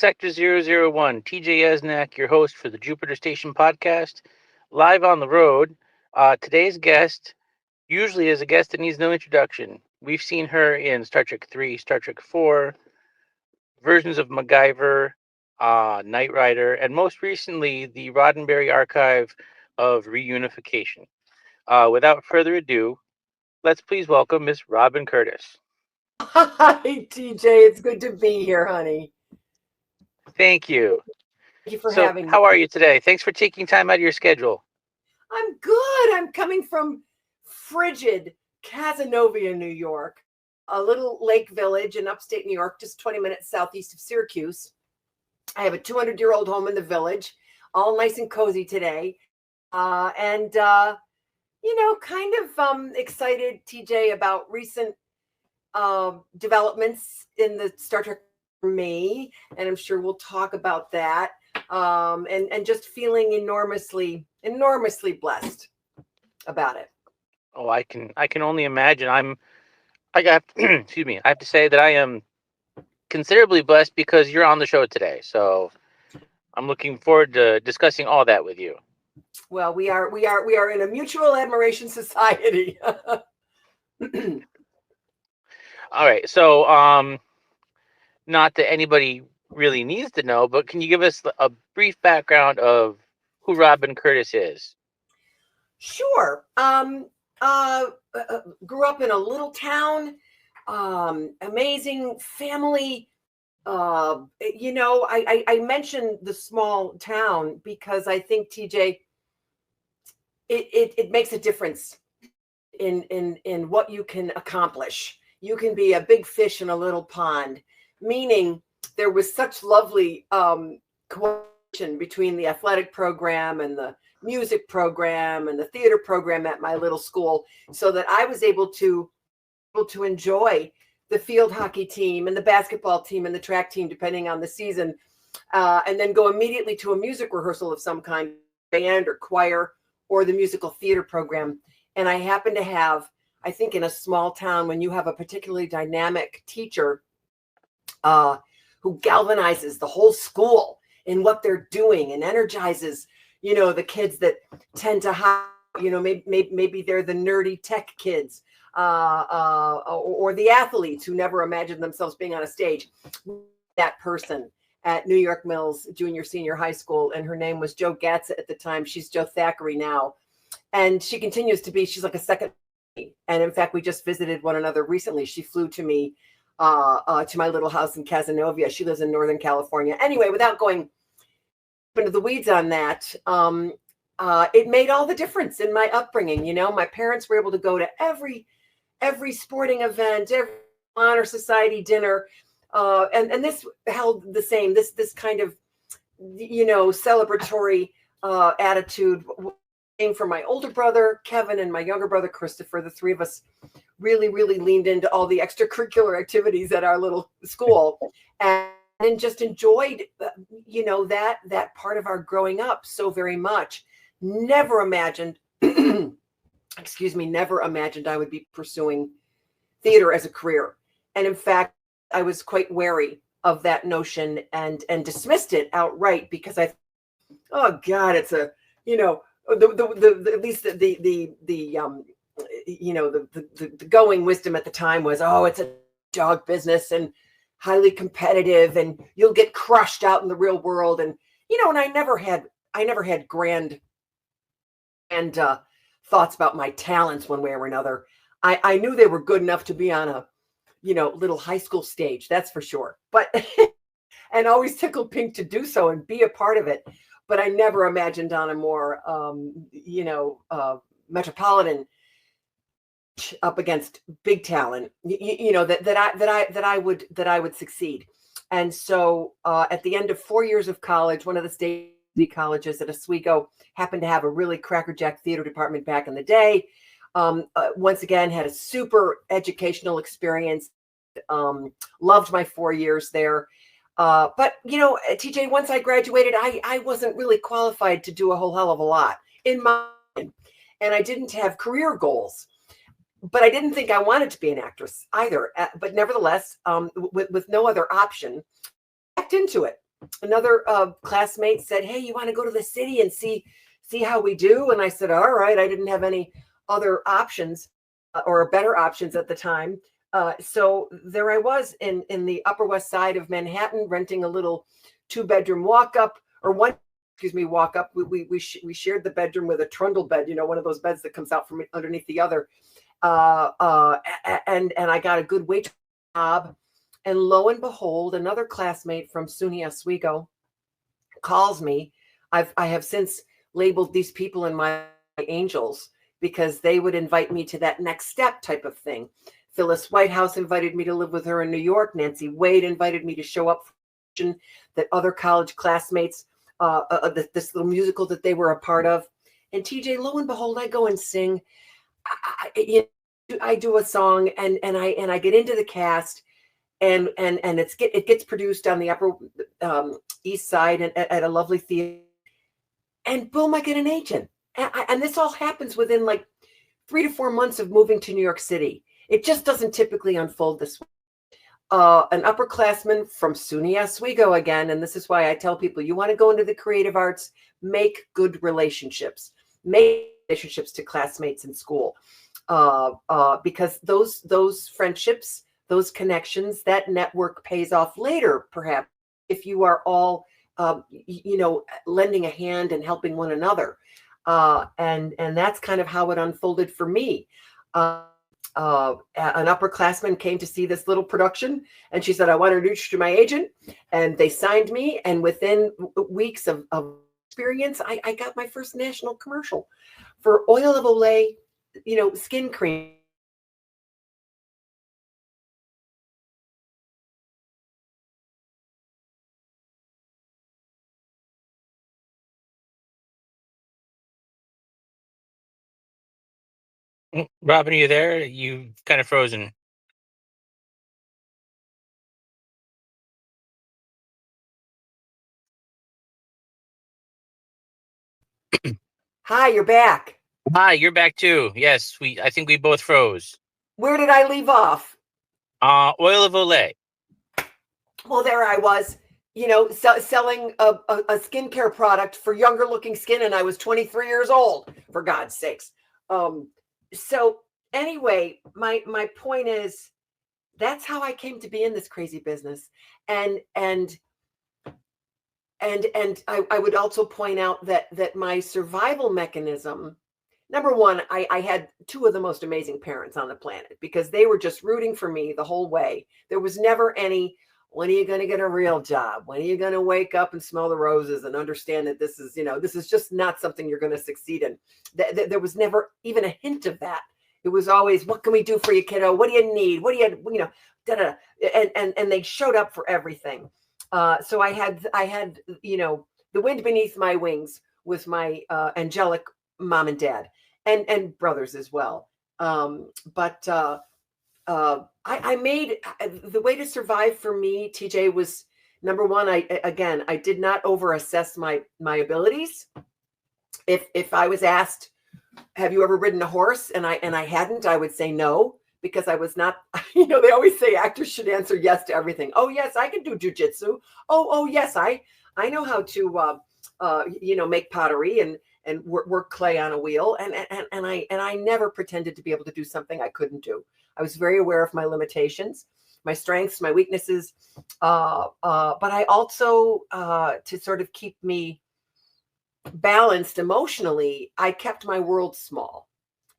Sector 001, TJ Esnak, your host for the Jupiter Station podcast, live on the road. Today's guest usually is a guest that needs no introduction. We've seen her in Star Trek 3, Star Trek 4, versions of MacGyver, Knight Rider, and most recently, the Roddenberry Archive of Reunification. Without further ado, let's please welcome Miss Robin Curtis. Hi, TJ. It's good to be here, honey. Thank you. Thank you for So, having me. how are you today? Thanks for taking time out of your schedule. I'm good. I'm coming from frigid Cazenovia, New York, a little lake village in upstate New York, just 20 minutes southeast of Syracuse. I have a 200-year-old home in the village, all nice and cozy today. Kind of excited, TJ, about recent developments in the Star Trek for me, and I'm sure we'll talk about that. And just feeling enormously blessed about it. Oh, I can only imagine. I got excuse me. I have to say that I am considerably blessed because you're on the show today. So I'm looking forward to discussing all that with you. Well, we are in a mutual admiration society. All right. So not that anybody really needs to know, but can you give us a brief background of who Robin Curtis is? Sure. Grew up in a little town, amazing family. I mentioned the small town because I think, TJ, it makes a difference in what you can accomplish. You can be a big fish in a little pond, meaning there was such lovely coordination between the athletic program and the music program and the theater program at my little school, so that I was able to enjoy the field hockey team and the basketball team and the track team, depending on the season, and then go immediately to a music rehearsal of some kind, band or choir, or the musical theater program. And I happen to have, I think in a small town, when you have a particularly dynamic teacher who galvanizes the whole school in what they're doing and energizes, the kids that tend to have, maybe they're the nerdy tech kids or the athletes who never imagined themselves being on a stage. That person at New York Mills Junior Senior High School, and her name was Jo Gatz at the time. She's Jo Thackeray now, and she continues to be. She's like a second. And in fact, we just visited one another recently. She flew to me to my little house in Cazenovia. She lives in Northern California. Anyway, without going into the weeds on that, it made all the difference in my upbringing. My parents were able to go to every sporting event, every honor society dinner, and this held the same. This kind of celebratory attitude came from my older brother Kevin and my younger brother Christopher. The three of us really leaned into all the extracurricular activities at our little school, and just enjoyed that part of our growing up so very much. Never imagined never imagined I would be pursuing theater as a career. And in fact, I was quite wary of that notion and dismissed it outright, because oh God, it's a, at least the going wisdom at the time was, oh, it's a dog business and highly competitive and you'll get crushed out in the real world. And, and I never had grand thoughts about my talents one way or another. I knew they were good enough to be on a, little high school stage, that's for sure. But, and always tickled pink to do so and be a part of it. But I never imagined on a more, metropolitan up against big talent, that I would succeed. And so at the end of 4 years of college, one of the state colleges at Oswego happened to have a really crackerjack theater department back in the day. Once again, had a super educational experience. Loved my 4 years there. But, TJ, once I graduated, I wasn't really qualified to do a whole hell of a lot in my mind. And I didn't have career goals. But I didn't think I wanted to be an actress either. But nevertheless, with no other option, I backed into it. another classmate said, "Hey, you want to go to the city and see how we do?" And I said, "All right." I didn't have any other options or better options at the time. So there I was in the Upper West Side of Manhattan, renting a little 2-bedroom walk up, or one, excuse me, walk up. We shared the bedroom with a trundle bed, one of those beds that comes out from underneath the other. And I got a good waitress job. And lo and behold, another classmate from SUNY Oswego calls me. I have since labeled these people in my angels, because they would invite me to that next step type of thing. Phyllis Whitehouse invited me to live with her in New York. Nancy Wade invited me to show up for that other college classmates, this little musical that they were a part of. And TJ, lo and behold, I go and sing. I do a song, and I get into the cast, and it gets produced on the Upper East Side at a lovely theater. And boom, I get an agent. And this all happens within like 3 to 4 months of moving to New York City. It just doesn't typically unfold this way. An upperclassman from SUNY Oswego again, and this is why I tell people, you want to go into the creative arts, make good relationships. Make relationships to classmates in school, because those friendships, those connections, that network pays off later, perhaps, if you are all lending a hand and helping one another. And that's kind of how it unfolded for me. An upperclassman came to see this little production, and she said, "I want to introduce you to my agent." And they signed me. And within weeks of experience, I got my first national commercial for Oil of Olay, skin cream. Robin, are you there? You kind of frozen. Hi, you're back. Hi, you're back too. Yes, I think we both froze. Where did I leave off? Oil of Olay. Well, there I was, selling a skincare product for younger looking skin, and I was 23 years old, for God's sakes. So anyway, my point is, that's how I came to be in this crazy business. And I would also point out that my survival mechanism, number one, I had 2 of the most amazing parents on the planet, because they were just rooting for me the whole way. There was never any, when are you going to get a real job? When are you going to wake up and smell the roses and understand that this is just not something you're going to succeed in? There was never even a hint of that. It was always, what can we do for you, kiddo? What do you need? What do you, da-da. And they showed up for everything. So I had, the wind beneath my wings with my angelic mom and dad, and brothers as well. But I made, the way to survive for me, TJ, was, number one, I did not overassess my abilities. If I was asked, "Have you ever ridden a horse?" and I hadn't, I would say no, because I was not, they always say actors should answer yes to everything. Oh yes, I can do jujitsu. Oh yes, I know how to make pottery and work clay on a wheel. And I never pretended to be able to do something I couldn't do. I was very aware of my limitations, my strengths, my weaknesses. But I also, to sort of keep me balanced emotionally, I kept my world small.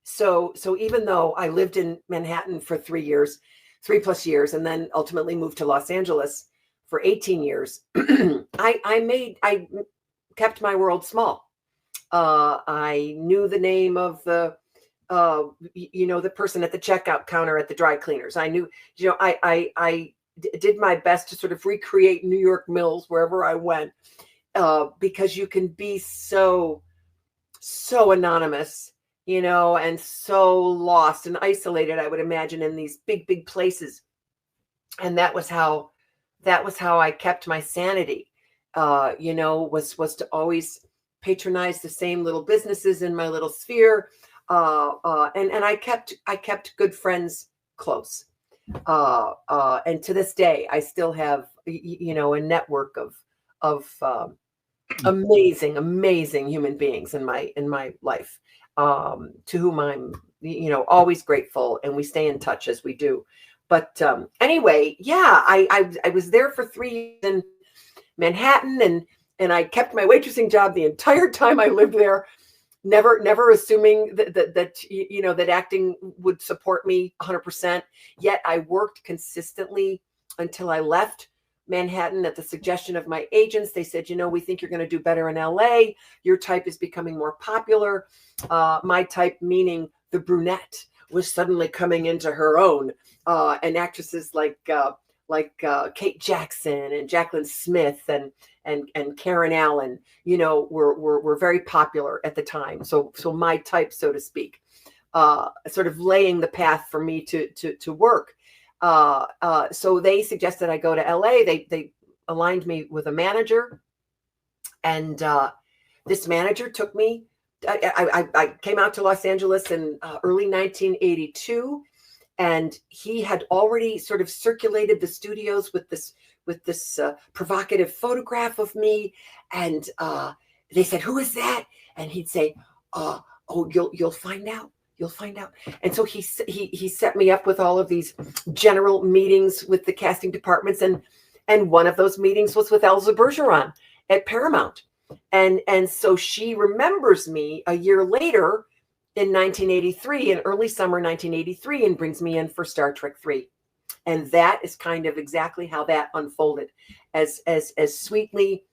So even though I lived in Manhattan for 3 plus years, and then ultimately moved to Los Angeles for 18 years, I kept my world small. I knew the name of the person at the checkout counter at the dry cleaners. I knew, I did my best to sort of recreate New York Mills wherever I went, because you can be so anonymous, and so lost and isolated, I would imagine, in these big places. And that was how I kept my sanity, was to always patronize the same little businesses in my little sphere. And I kept good friends close. And to this day, I still have, a network amazing human beings in my life, to whom I'm always grateful, and we stay in touch as we do. But anyway, yeah, I was there for 3 years in Manhattan, and I kept my waitressing job the entire time I lived there, never assuming that acting would support me 100%. Yet I worked consistently until I left Manhattan at the suggestion of my agents. They said, we think you're going to do better in LA. Your type is becoming more popular. My type, meaning the brunette, was suddenly coming into her own. And actresses like Kate Jackson and Jacqueline Smith and Karen Allen, were very popular at the time. So my type, so to speak, sort of laying the path for me to work. So they suggested I go to LA. They aligned me with a manager, and this manager took me. I came out to Los Angeles in early 1982, and he had already sort of circulated the studios with this provocative photograph of me, and they said, "Who is that?" And he'd say, "Oh, you'll find out. You'll find out." And so he set me up with all of these general meetings with the casting departments, and one of those meetings was with Elsa Bergeron at Paramount, and so she remembers me a year later in 1983, in early summer 1983, and brings me in for Star Trek 3. And that is kind of exactly how that unfolded, as sweetly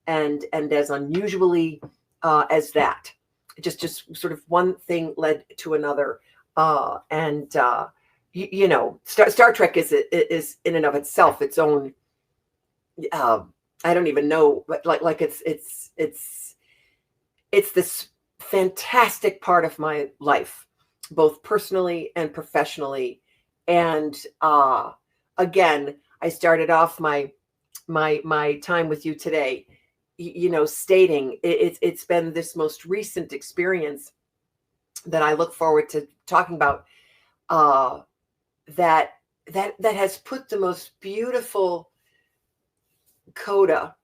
and as unusually as that. Just sort of one thing led to another, and Star Trek is in and of itself its own. I don't even know, but like it's this fantastic part of my life, both personally and professionally. And again, I started off my time with you today, stating it's been this most recent experience that I look forward to talking about, that has put the most beautiful coda,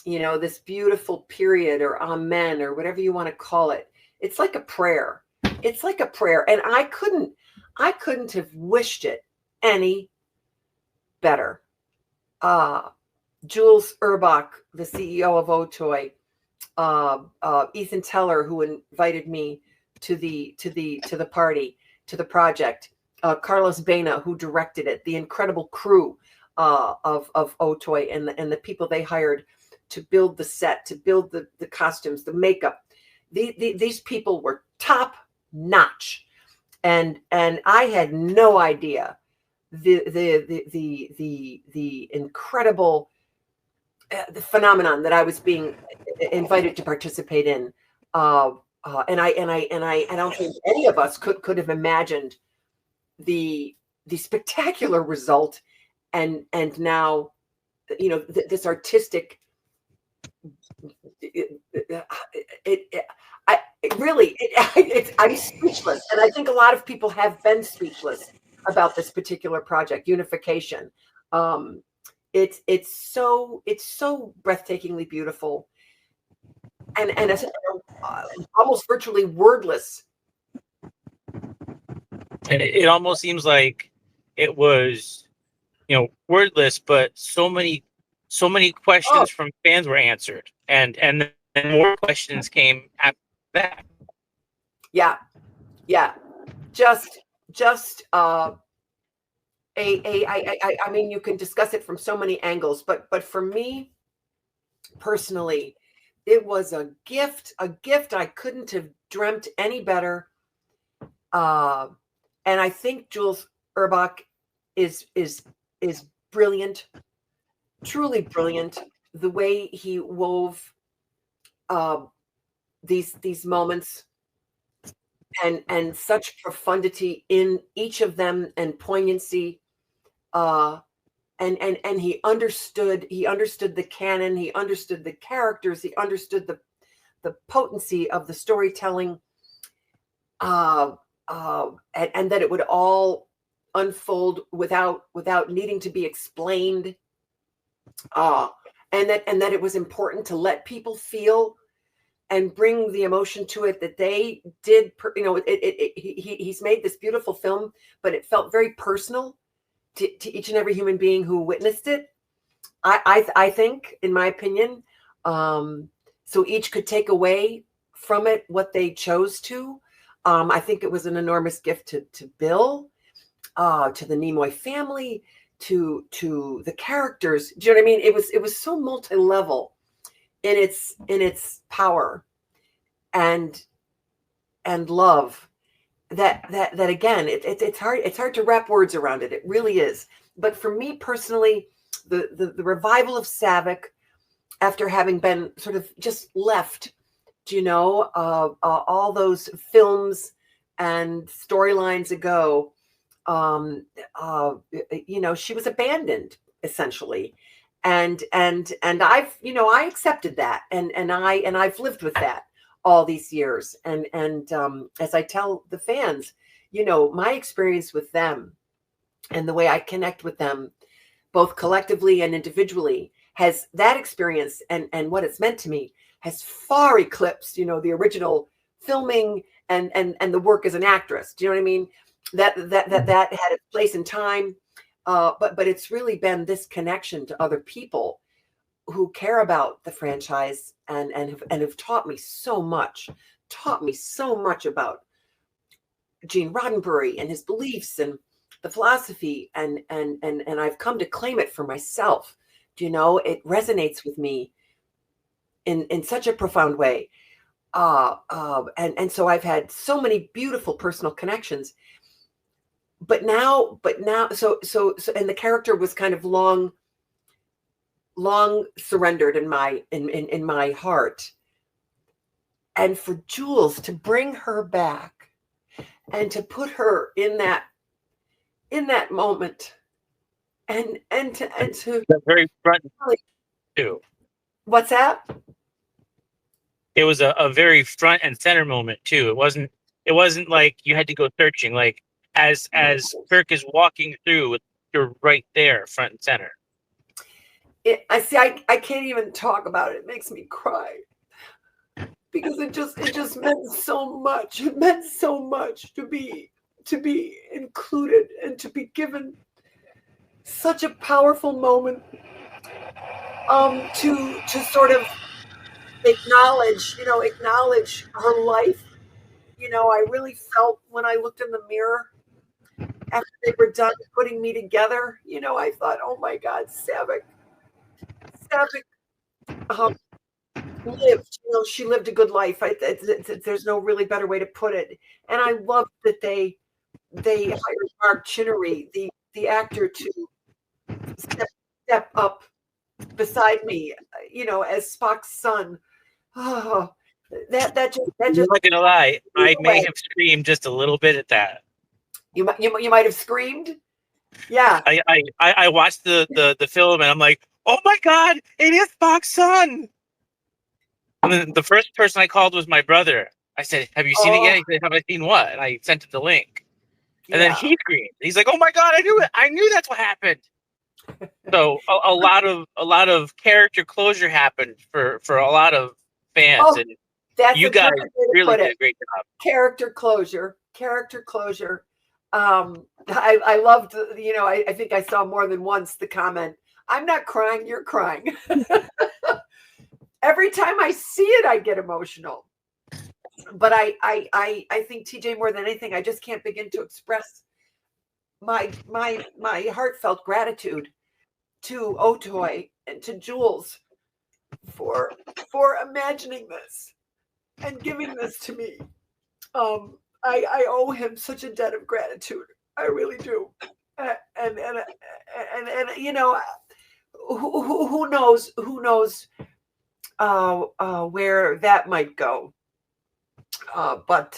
this beautiful period, or amen, or whatever you want to call it. It's like a prayer. It's like a prayer. And I couldn't have wished it any better. Jules Urbach, the CEO of Otoy, Ethan Teller, who invited me to the party, to the project, Carlos Baena, who directed it, the incredible crew of Otoy, and the people they hired to build the set, to build the costumes, the makeup. These people were top notch, and I had no idea the incredible the phenomenon that I was being invited to participate in, and I don't think any of us could have imagined the spectacular result, and now this artistic. I'm speechless, and I think a lot of people have been speechless about this particular project, Reunification. It's so breathtakingly beautiful, and it's almost virtually wordless. And it almost seems like it was, wordless, but so many questions from fans were answered, and then more questions came after that. Yeah. Just I mean, you can discuss it from so many angles, but for me personally, it was a gift I couldn't have dreamt any better. And I think Jules Urbach is brilliant, truly brilliant. The way he wove these moments, and such profundity in each of them, and poignancy, and he understood the canon, he understood the characters, he understood the potency of the storytelling, and that it would all unfold without needing to be explained. and that it was important to let people feel and bring the emotion to it that they did. He's made this beautiful film, but it felt very personal to each and every human being who witnessed it. I think, in my opinion, so each could take away from it what they chose to. I think it was an enormous gift to Bill, to the Nimoy family, to the characters. Do you know what I mean? It was so multi-level in its power and love that again, it's hard to wrap words around it. It really is. But for me personally, the revival of Savick, after having been sort of just left, all those films and storylines ago, she was abandoned essentially, and I've I accepted that, and I've lived with that all these years, and as I tell the fans, my experience with them and the way I connect with them, both collectively and individually, has that experience and what it's meant to me has far eclipsed, the original filming and the work as an actress. Do you know what I mean? That had its place in time, but it's really been this connection to other people who care about the franchise and have taught me so much about Gene Roddenberry and his beliefs and the philosophy, and I've come to claim it for myself. It resonates with me in such a profound way. And so I've had so many beautiful personal connections, but now, so, and the character was kind of long surrendered in my heart. And for Jules to bring her back and to put her in that moment and to the very front too. What's that? It was a very front and center moment too. It wasn't like you had to go searching. Like as Kirk is walking through, you're right there, front and center. I can't even talk about it. It makes me cry because it just meant so much. It meant so much to be included and to be given such a powerful moment to sort of acknowledge her life. I really felt when I looked in the mirror after they were done putting me together, I thought, oh my God, Savick lived. She lived a good life. There's no really better way to put it. And I love that they hired Mark Chinnery, the actor, to step up beside me, as Spock's son. Oh, that just. I'm not gonna lie, I may have screamed just a little bit at that. You might have screamed. Yeah. I watched the film and I'm like, oh my God, it is Spock's son. And then the first person I called was my brother. I said, have you seen it yet? He said, have I seen what? And I sent it the link. And then he screamed. He's like, oh my God, I knew it. I knew that's what happened. So a lot of character closure happened for a lot of fans, and you guys really did a great job. Character closure. I loved, I think I saw more than once the comment, I'm not crying, you're crying. Every time I see it, I get emotional. But I think, TJ, more than anything, I just can't begin to express my heartfelt gratitude to Otoy and to Jules for imagining this and giving this to me. I owe him such a debt of gratitude. I really do. And who knows where that might go. But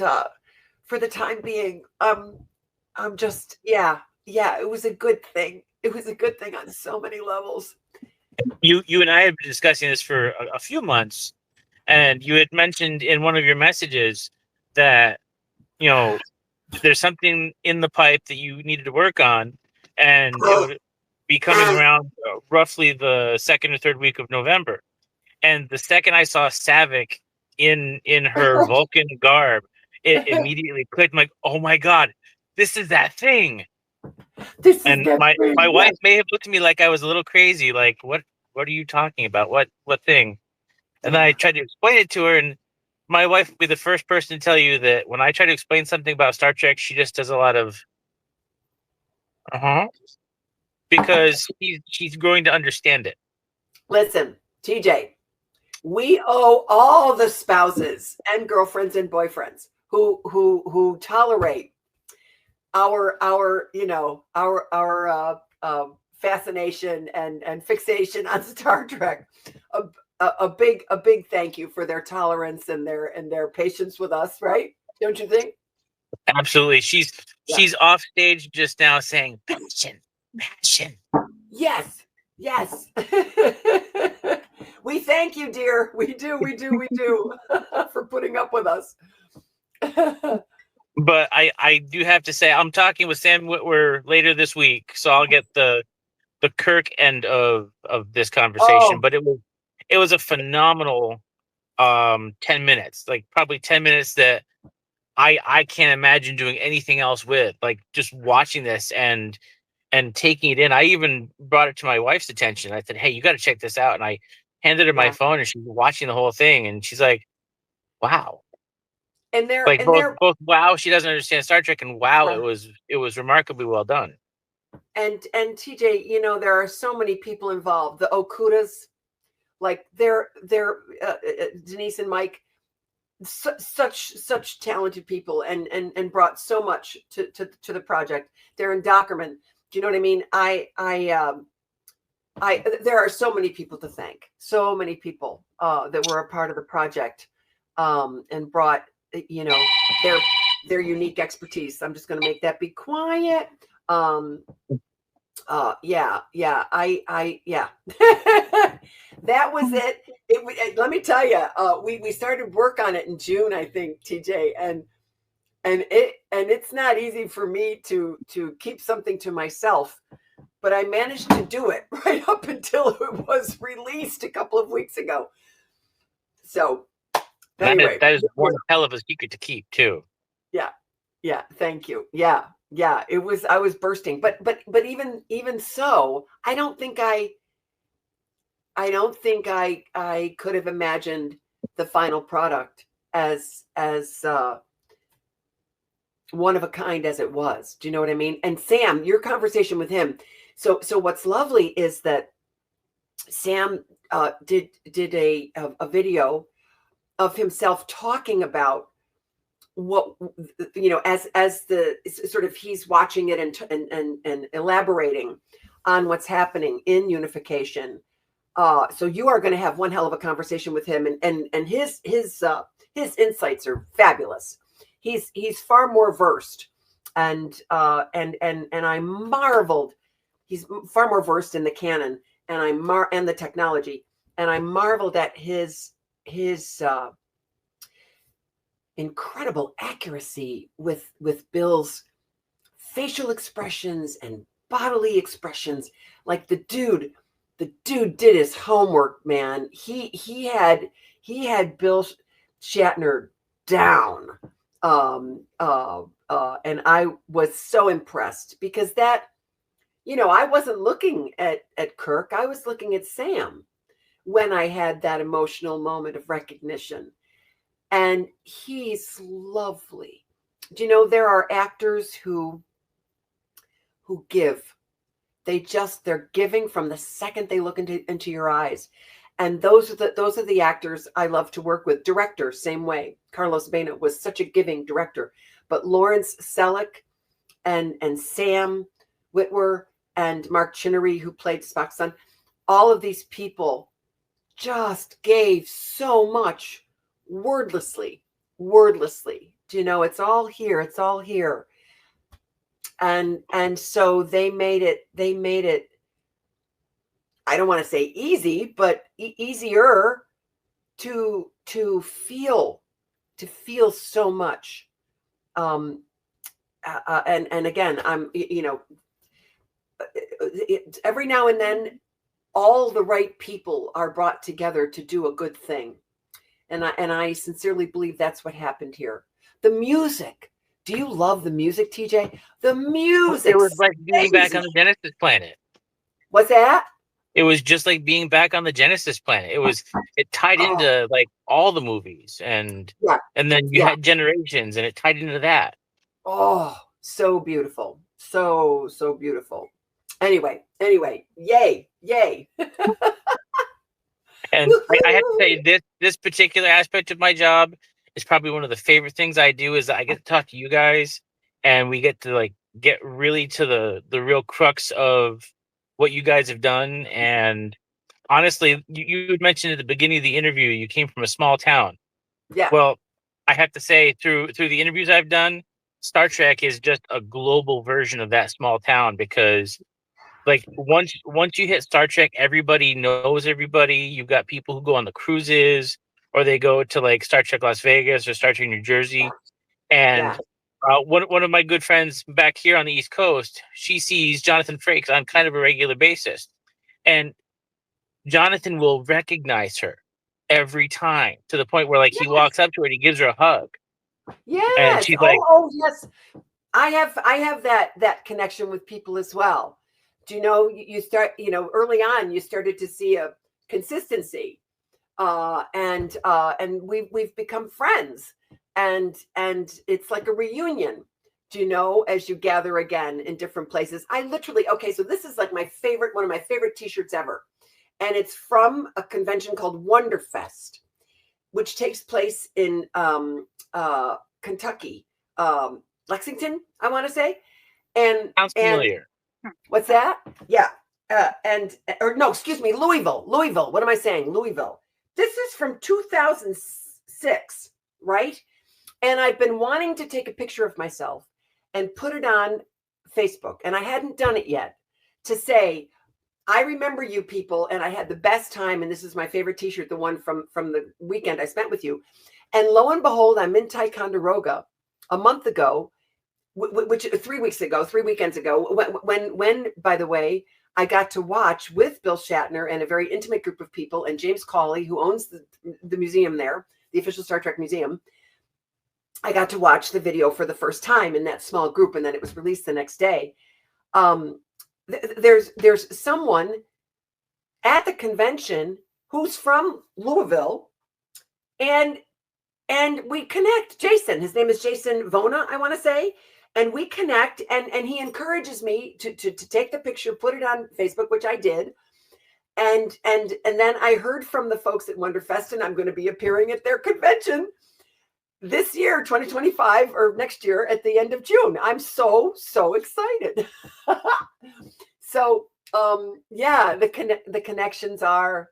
for the time being, I'm just, yeah, it was a good thing. It was a good thing on so many levels. You and I have been discussing this for a few months, and you had mentioned in one of your messages that, there's something in the pipe that you needed to work on, and be coming around roughly the second or third week of November. And the second I saw Savick in her Vulcan garb, it immediately clicked. I'm like, oh my God, this is that thing. This is And that my thing. wife may have looked at me like I was a little crazy, like, what are you talking about? What thing? And then I tried to explain it to her, and my wife would be the first person to tell you that when I try to explain something about Star Trek, she just does a lot of because she's growing to understand it. Listen, TJ, we owe all the spouses and girlfriends and boyfriends who tolerate our fascination and fixation on Star Trek. A big thank you for their tolerance and their patience with us, right? Don't you think? Absolutely. She's off stage just now saying passion. Yes. We thank you, dear. We do for putting up with us. But I do have to say, I'm talking with Sam Witwer later this week, so I'll get the Kirk end of this conversation. Oh. But it was a phenomenal 10 minutes, like probably 10 minutes that I can't imagine doing anything else with, like just watching this and taking it in. I even brought it to my wife's attention. I said, hey, you got to check this out. And I handed her my phone, and she's watching the whole thing, and she's like, wow. And they're Like both wow, she doesn't understand Star Trek, and wow, it was remarkably well done. And TJ, there are so many people involved. The Okudas, like they're Denise and Mike, such talented people, and brought so much to the project. Darren Dockerman, do you know what I mean? There are so many people to thank. So many people that were a part of the project and brought their unique expertise. I'm just going to make that be quiet. Yeah. That was it. Let me tell you, we started work on it in June, I think, TJ, and it's not easy for me to keep something to myself, but I managed to do it right up until it was released a couple of weeks ago. So anyway, that is one hell of a secret to keep too. Yeah. Thank you. Yeah. It was. I was bursting, but even so, I don't think I could have imagined the final product as one of a kind as it was. Do you know what I mean? And Sam, your conversation with him. So what's lovely is that Sam did a video of himself talking about what, as the sort of, he's watching it and elaborating on what's happening in Unification. So you are going to have one hell of a conversation with him, and his insights are fabulous. He's far more versed, and I marveled. He's far more versed in the canon and the technology, and I marveled at his incredible accuracy with Bill's facial expressions and bodily expressions. Like the dude did his homework, man. He had Bill Shatner down. And I was so impressed because that, I wasn't looking at Kirk. I was looking at Sam when I had that emotional moment of recognition. And he's lovely. Do you know there are actors who give? They're giving from the second they look into your eyes. And those are the actors I love to work with. Directors, same way. Carlos Baena was such a giving director. But Lawrence Selleck and Sam Witwer and Mark Chinnery, who played Spock's son, all of these people just gave so much wordlessly. Do you know, it's all here. And so they made it, I don't want to say easy, but easier to feel so much. And again, I'm, every now and then, all the right people are brought together to do a good thing. And I sincerely believe that's what happened here. The music. Do you love the music, TJ? The music. It was like being back on the Genesis planet. What's that? It was just like being back on the Genesis planet. It tied into like all the movies, and then you had Generations, and it tied into that. Oh, so beautiful. So beautiful. Anyway, yay. And I have to say, this particular aspect of my job is probably one of the favorite things I do, is that I get to talk to you guys, and we get to like get really to the real crux of what you guys have done. And honestly, you had mentioned at the beginning of the interview, you came from a small town. Yeah. Well, I have to say, through the interviews I've done, Star Trek is just a global version of that small town, because like once you hit Star Trek, everybody knows everybody. You've got people who go on the cruises, or they go to like Star Trek Las Vegas or Star Trek New Jersey. And one of my good friends back here on the East Coast, she sees Jonathan Frakes on kind of a regular basis, and Jonathan will recognize her every time, to the point where like he walks up to her and he gives her a hug. Yes. And she's like, yes. I have that connection with people as well. Do you know, you start, early on, you started to see a consistency, and we've become friends, and it's like a reunion, do you know, as you gather again in different places. I literally, so this is like one of my favorite t-shirts ever. And it's from a convention called Wonderfest, which takes place in Kentucky, Lexington, I want to say. And sounds familiar. What's that? Yeah. Louisville. What am I saying? Louisville. This is from 2006, right? And I've been wanting to take a picture of myself and put it on Facebook, and I hadn't done it yet, to say, I remember you people, and I had the best time, and this is my favorite t-shirt, the one from the weekend I spent with you. And lo and behold, I'm in Ticonderoga a month ago, which 3 weekends ago, when, by the way, I got to watch with Bill Shatner and a very intimate group of people, and James Cawley, who owns the museum there, the official Star Trek museum. I got to watch the video for the first time in that small group, and then it was released the next day. There's someone at the convention who's from Louisville, and we connect. Jason, his name is Jason Vona, I want to say. And we connect, and he encourages me to take the picture, put it on Facebook, which I did. And then I heard from the folks at Wonderfest, and I'm going to be appearing at their convention this year, 2025, or next year at the end of June. I'm so excited. So, the connections are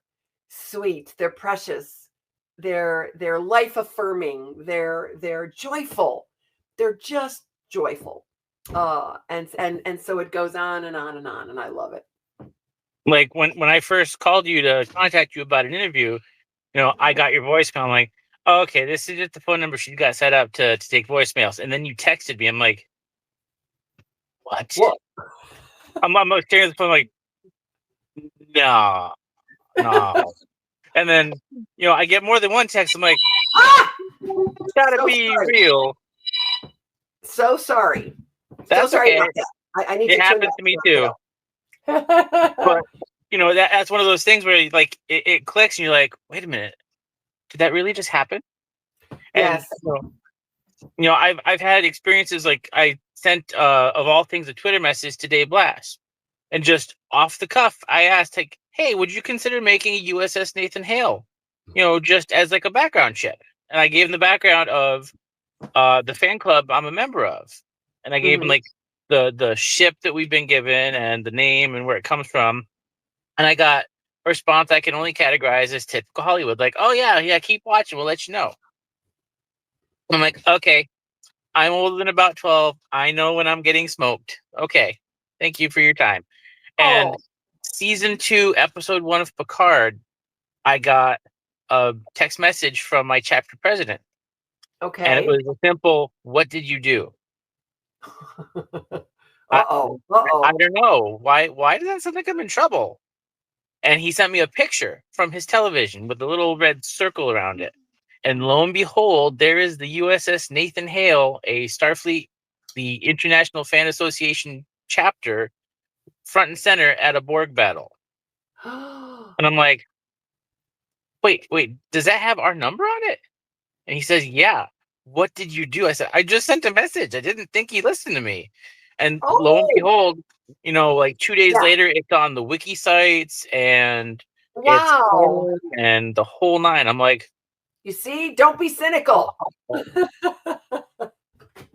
sweet. They're precious. They're life affirming. They're joyful. They're just joyful. And so it goes on and on and on, and I love it. Like when I first called you to contact you about an interview, I got your voicemail. I'm like, oh, okay, this is just the phone number she got set up to take voicemails. And then you texted me. I'm like, what? I'm staring at the phone like, no. And then, I get more than one text. I'm like, it's gotta be real. So sorry. That's so sorry okay. about that. I need it to happens to me too. But that's one of those things where like it clicks and you're like, wait a minute, did that really just happen? Yes. And I've had experiences like I sent of all things a Twitter message to Dave Blass, and just off the cuff I asked, like, hey, would you consider making a USS Nathan Hale, just as like a background check? And I gave him the background of the fan club I'm a member of, and I gave him like the ship that we've been given and the name and where it comes from, and I got a response I can only categorize as typical Hollywood, like, oh yeah, keep watching, we'll let you know. I'm like, okay, I'm older than about 12. I know when I'm getting smoked. Okay, thank you for your time. And season 2, episode 1 of Picard, I got a text message from my chapter president. Okay. And it was a simple, what did you do? I don't know. Why does that sound like I'm in trouble? And he sent me a picture from his television with a little red circle around it. And lo and behold, there is the USS Nathan Hale, a Starfleet, the International Fan Association chapter, front and center at a Borg battle. And I'm like, wait, does that have our number on it? And he says, yeah. What did you do? I said, I just sent a message. I didn't think he listened to me. And lo and behold, like 2 days later, it's on the wiki sites and it's and the whole nine. I'm like, you see, don't be cynical.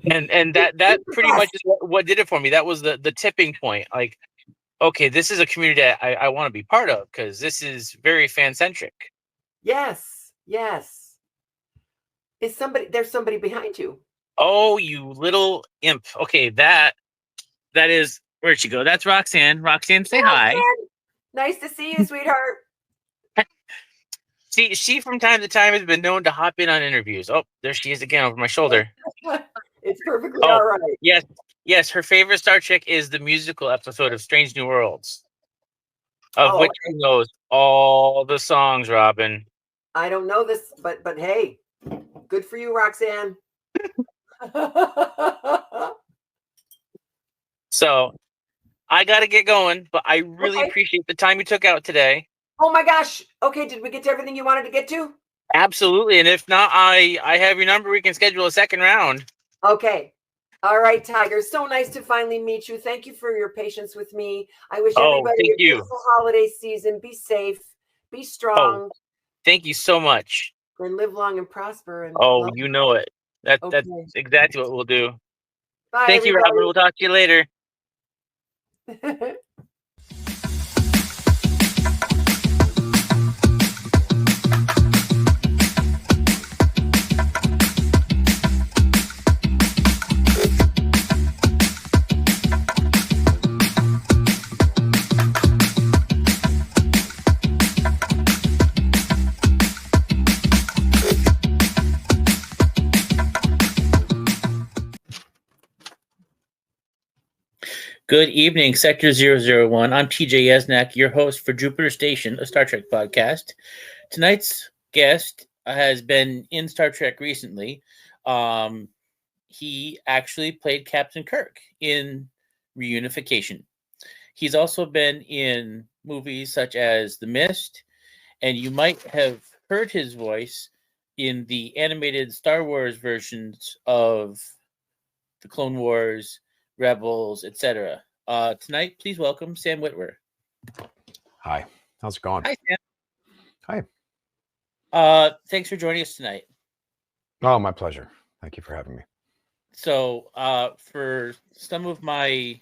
and that pretty much is what did it for me. That was the tipping point. Like, okay, this is a community that I want to be part of because this is very fan centric. Yes. There's somebody behind you. Oh, you little imp. Okay, that is, where'd she go? That's Roxanne. Roxanne, say hi. Nice to see you, sweetheart. She from time to time has been known to hop in on interviews. Oh, there she is again over my shoulder. It's perfectly all right. Yes. Her favorite Star Trek is the musical episode of Strange New Worlds, of which she knows all the songs, Robin. I don't know this, but hey, good for you, Roxanne. So I got to get going, but I really appreciate the time you took out today. Oh my gosh. Okay, did we get to everything you wanted to get to? Absolutely. And if not, I have your number. We can schedule a second round. Okay. All right, Tiger. So nice to finally meet you. Thank you for your patience with me. I wish everybody a beautiful holiday season. Be safe. Be strong. Thank you so much. And live long and prosper. And you know it. That's exactly what we'll do. Bye. Thank you, Robin. We'll talk to you later. Good evening, Sector 001. I'm TJ Yesnak, your host for Jupiter Station, a Star Trek podcast. Tonight's guest has been in Star Trek recently. He actually played Captain Kirk in Reunification. He's also been in movies such as The Mist, and you might have heard his voice in the animated Star Wars versions of the Clone Wars, Rebels, etc. Tonight, please welcome Sam Witwer. Hi, how's it going? Hi, Sam. Hi. Thanks for joining us tonight. Oh, my pleasure. Thank you for having me. So, for some of my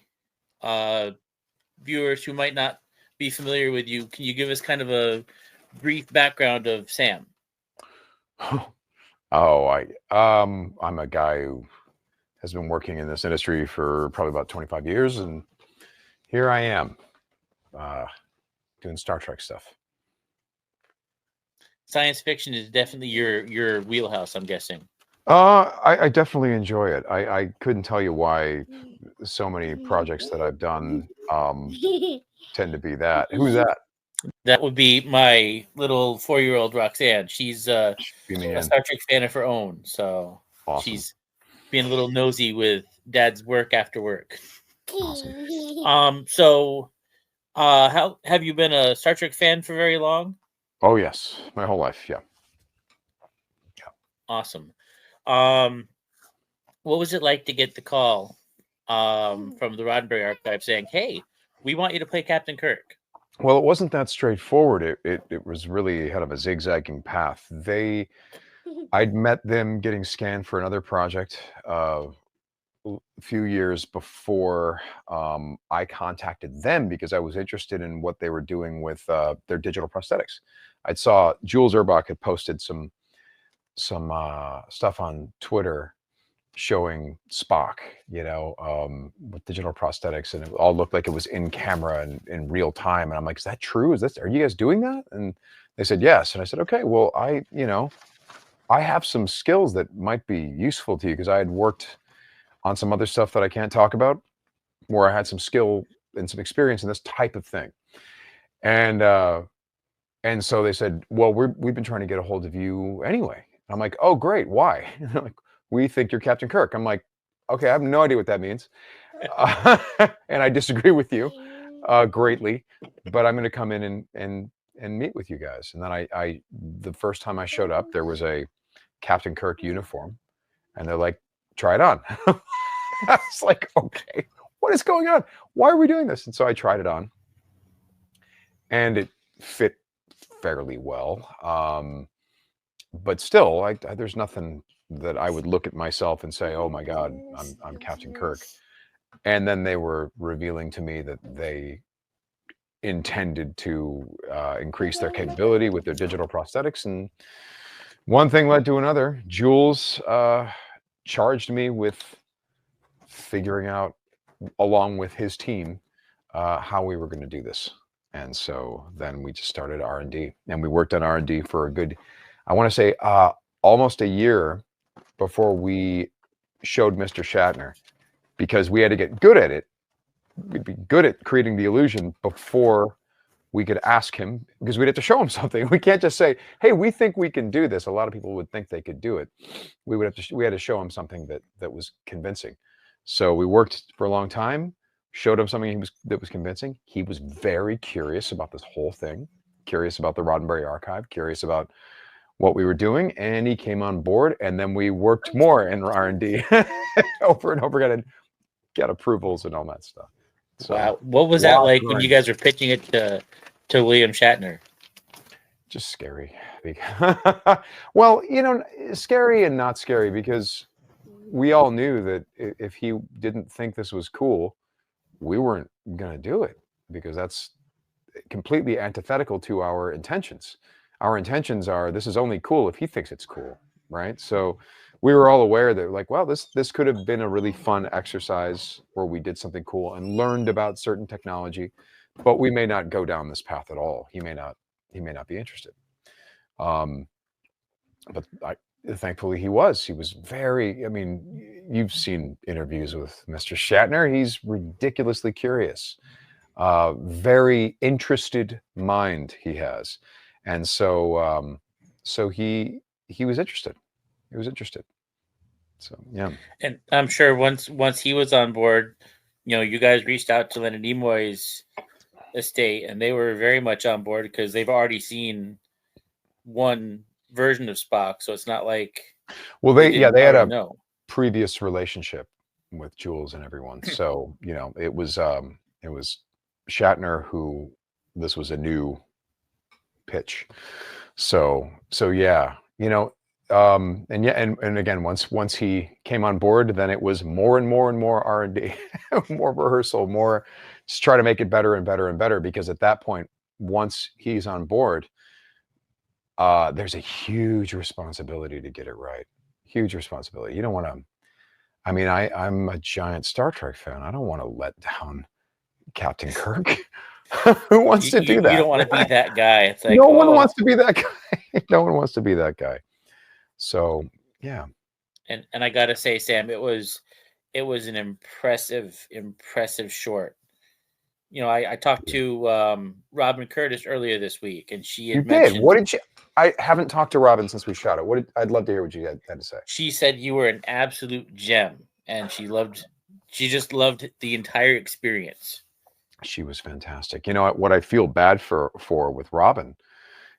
viewers who might not be familiar with you, can you give us kind of a brief background of Sam? I'm a guy who has been working in this industry for probably about 25 years, and here I am doing Star Trek stuff. Science fiction is definitely your wheelhouse, I'm guessing. I definitely enjoy it. I couldn't tell you why so many projects that I've done tend to be that. Who's that? That would be my little 4-year-old Roxanne. She's a Star Trek fan of her own, so awesome. She's being a little nosy with Dad's work after work. Awesome. So, how have you been a Star Trek fan for very long? Oh yes, my whole life. Yeah. Awesome. What was it like to get the call from the Roddenberry Archive saying, "Hey, we want you to play Captain Kirk"? Well, it wasn't that straightforward. It was really kind of a zigzagging path. I'd met them getting scanned for another project a few years before I contacted them because I was interested in what they were doing with their digital prosthetics. I saw Jules Urbach had posted some stuff on Twitter showing Spock, with digital prosthetics, and it all looked like it was in camera and in real time. And I'm like, is that true? Are you guys doing that? And they said yes. And I said, okay, well, I have some skills that might be useful to you because I had worked on some other stuff that I can't talk about. where I had some skill and some experience in this type of thing. And so they said, well, we've been trying to get a hold of you anyway. And I'm like, oh, great. Why? And they're like, we think you're Captain Kirk. I'm like, okay, I have no idea what that means. And I disagree with you greatly, but I'm going to come in and meet with you guys. And then the first time I showed up, there was a Captain Kirk uniform, and they're like, try it on. I was like, okay, what is going on? Why are we doing this? And so I tried it on, and it fit fairly well. But still, there's nothing that I would look at myself and say, oh my God, I'm Captain Kirk. And then they were revealing to me that they intended to increase their capability with their digital prosthetics. And one thing led to another. Jules charged me with figuring out, along with his team, how we were going to do this. And so then we just started R&D, and we worked on R&D for a good, I want to say, almost a year before we showed Mr. Shatner, because we had to get good at it. We'd be good at creating the illusion before we could ask him, because we'd have to show him something. We can't just say, hey, we think we can do this. A lot of people would think they could do it. We had to show him something that was convincing. So we worked for a long time, showed him something that was convincing. He was very curious about this whole thing, curious about the Roddenberry Archive, curious about what we were doing, and he came on board, and then we worked more in R&D over and over again and got approvals and all that stuff. So, wow. What was that like when you guys were pitching it to William Shatner? Just scary. Well, scary and not scary, because we all knew that if he didn't think this was cool, we weren't going to do it, because that's completely antithetical to our intentions. Our intentions are, this is only cool if he thinks it's cool, right? So we were all aware that, like, well, this could have been a really fun exercise where we did something cool and learned about certain technology, but we may not go down this path at all. He may not be interested. But thankfully he was very, I mean, you've seen interviews with Mr. Shatner. He's ridiculously curious, very interested mind he has. And so, he was interested. He was interested. So, yeah. And I'm sure once he was on board, you guys reached out to Leonard Nimoy's estate, and they were very much on board, because they've already seen one version of Spock. So it's not like, well, they had a previous relationship with Jules and everyone. So, it was Shatner who, this was a new pitch. So yeah, and again, once he came on board, then it was more and more and more R&D, more rehearsal, more just try to make it better and better and better, because at that point, once he's on board, there's a huge responsibility to get it right. Huge responsibility. You don't want to, I mean, I'm a giant Star Trek fan. I don't want to let down Captain Kirk. Who wants to do that? You don't want to be that guy. It's like, no one wants to be that guy. No one wants to be that guy. So, yeah. And I got to say, Sam, it was an impressive short. I talked to Robin Curtis earlier this week, and she had mentioned. What did you? I haven't talked to Robin since we shot it. I'd love to hear what you had to say. She said you were an absolute gem, and she just loved the entire experience. She was fantastic. What I feel bad for with Robin,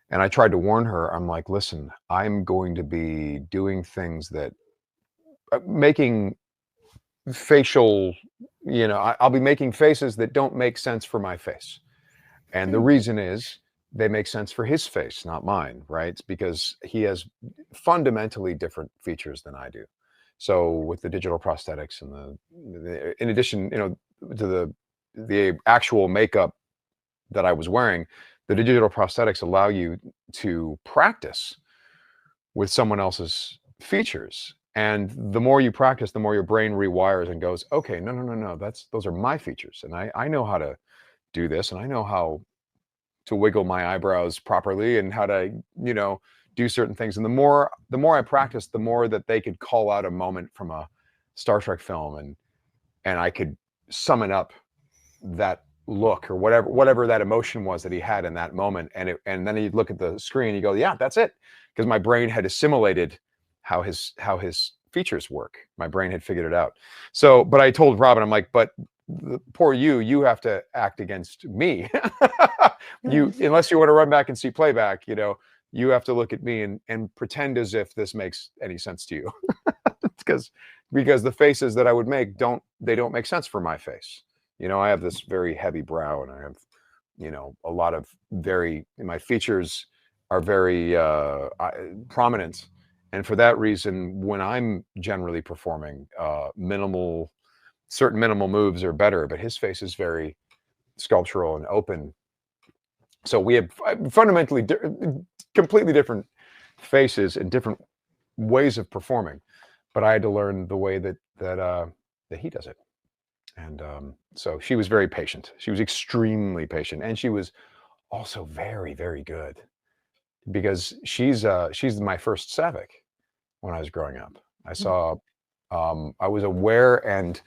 and I tried to warn her, I'm like, listen, I'm going to be doing things that making facial, I'll be making faces that don't make sense for my face. And the reason is they make sense for his face, not mine, right? It's because he has fundamentally different features than I do. So with the digital prosthetics and in addition, to the actual makeup that I was wearing, the digital prosthetics allow you to practice with someone else's features. And the more you practice, the more your brain rewires and goes, okay, no, those are my features. And I know how to do this, and I know how to wiggle my eyebrows properly and how to, do certain things. And the more I practiced, the more that they could call out a moment from a Star Trek film, and I could summon up that look or whatever that emotion was that he had in that moment, and then he'd look at the screen and you go, yeah, that's it, because my brain had assimilated how his features work. My brain had figured it out. So, but I told Robin, I'm like, but poor you have to act against me. You, unless you want to run back and see playback, you have to look at me and pretend as if this makes any sense to you. because the faces that I would make don't make sense for my face. I have this very heavy brow, and I have, a lot of my features are very prominent. And for that reason, when I'm generally performing, certain minimal moves are better, but his face is very sculptural and open. So we have fundamentally completely different faces and different ways of performing. But I had to learn the way that he does it. And so she was very patient. She was extremely patient. And she was also very, very good, because she's my first Savick when I was growing up. I saw, I was aware and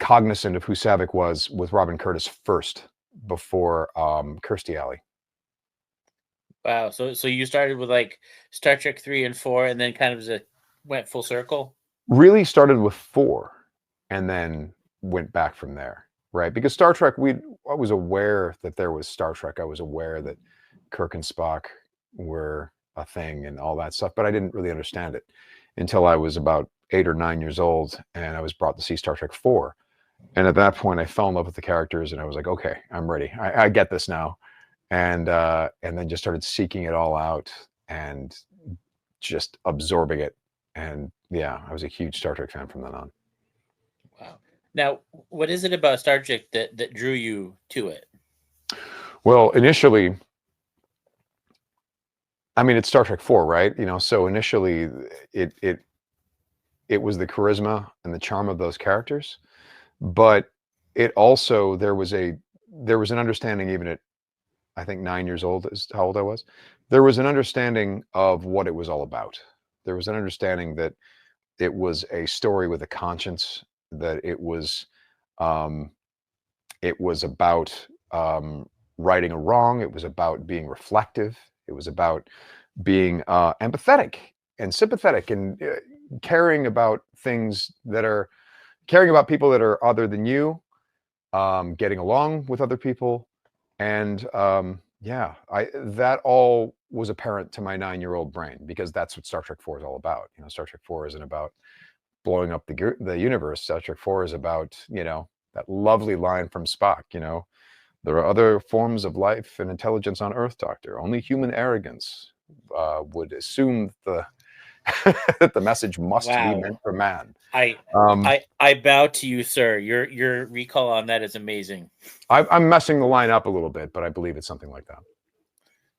cognizant of who Savick was with Robin Curtis first, before Kirstie Alley. Wow. So you started with like Star Trek 3 and 4, and then kind of went full circle? Really started with 4 and then went back from there, right? Because Star Trek, I was aware that there was Star Trek. I was aware that Kirk and Spock were a thing and all that stuff, but I didn't really understand it until I was about 8 or 9 years old, and I was brought to see Star Trek 4. And at that point, I fell in love with the characters, and I was like, okay, I'm ready. I get this now. And then just started seeking it all out and just absorbing it. And yeah, I was a huge Star Trek fan from then on. Wow. Now, what is it about Star Trek that drew you to it? Well, initially, I mean, it's Star Trek 4, right? So initially it was the charisma and the charm of those characters, but it also, there was an understanding, even at, I think 9 years old is how old I was. There was an understanding of what it was all about. There was an understanding that it was a story with a conscience, that it was about righting a wrong. It was about being reflective. It was about being empathetic and sympathetic, and caring about people that are other than you, getting along with other people. And that all was apparent to my 9-year-old brain, because that's what Star Trek 4 is all about. Star Trek 4 isn't about blowing up the universe. Star Trek 4 is about, that lovely line from Spock, there are other forms of life and intelligence on Earth, Doctor. Only human arrogance would assume that the message must be meant for man. I bow to you, sir. Your recall on that is amazing. I'm messing the line up a little bit, but I believe it's something like that.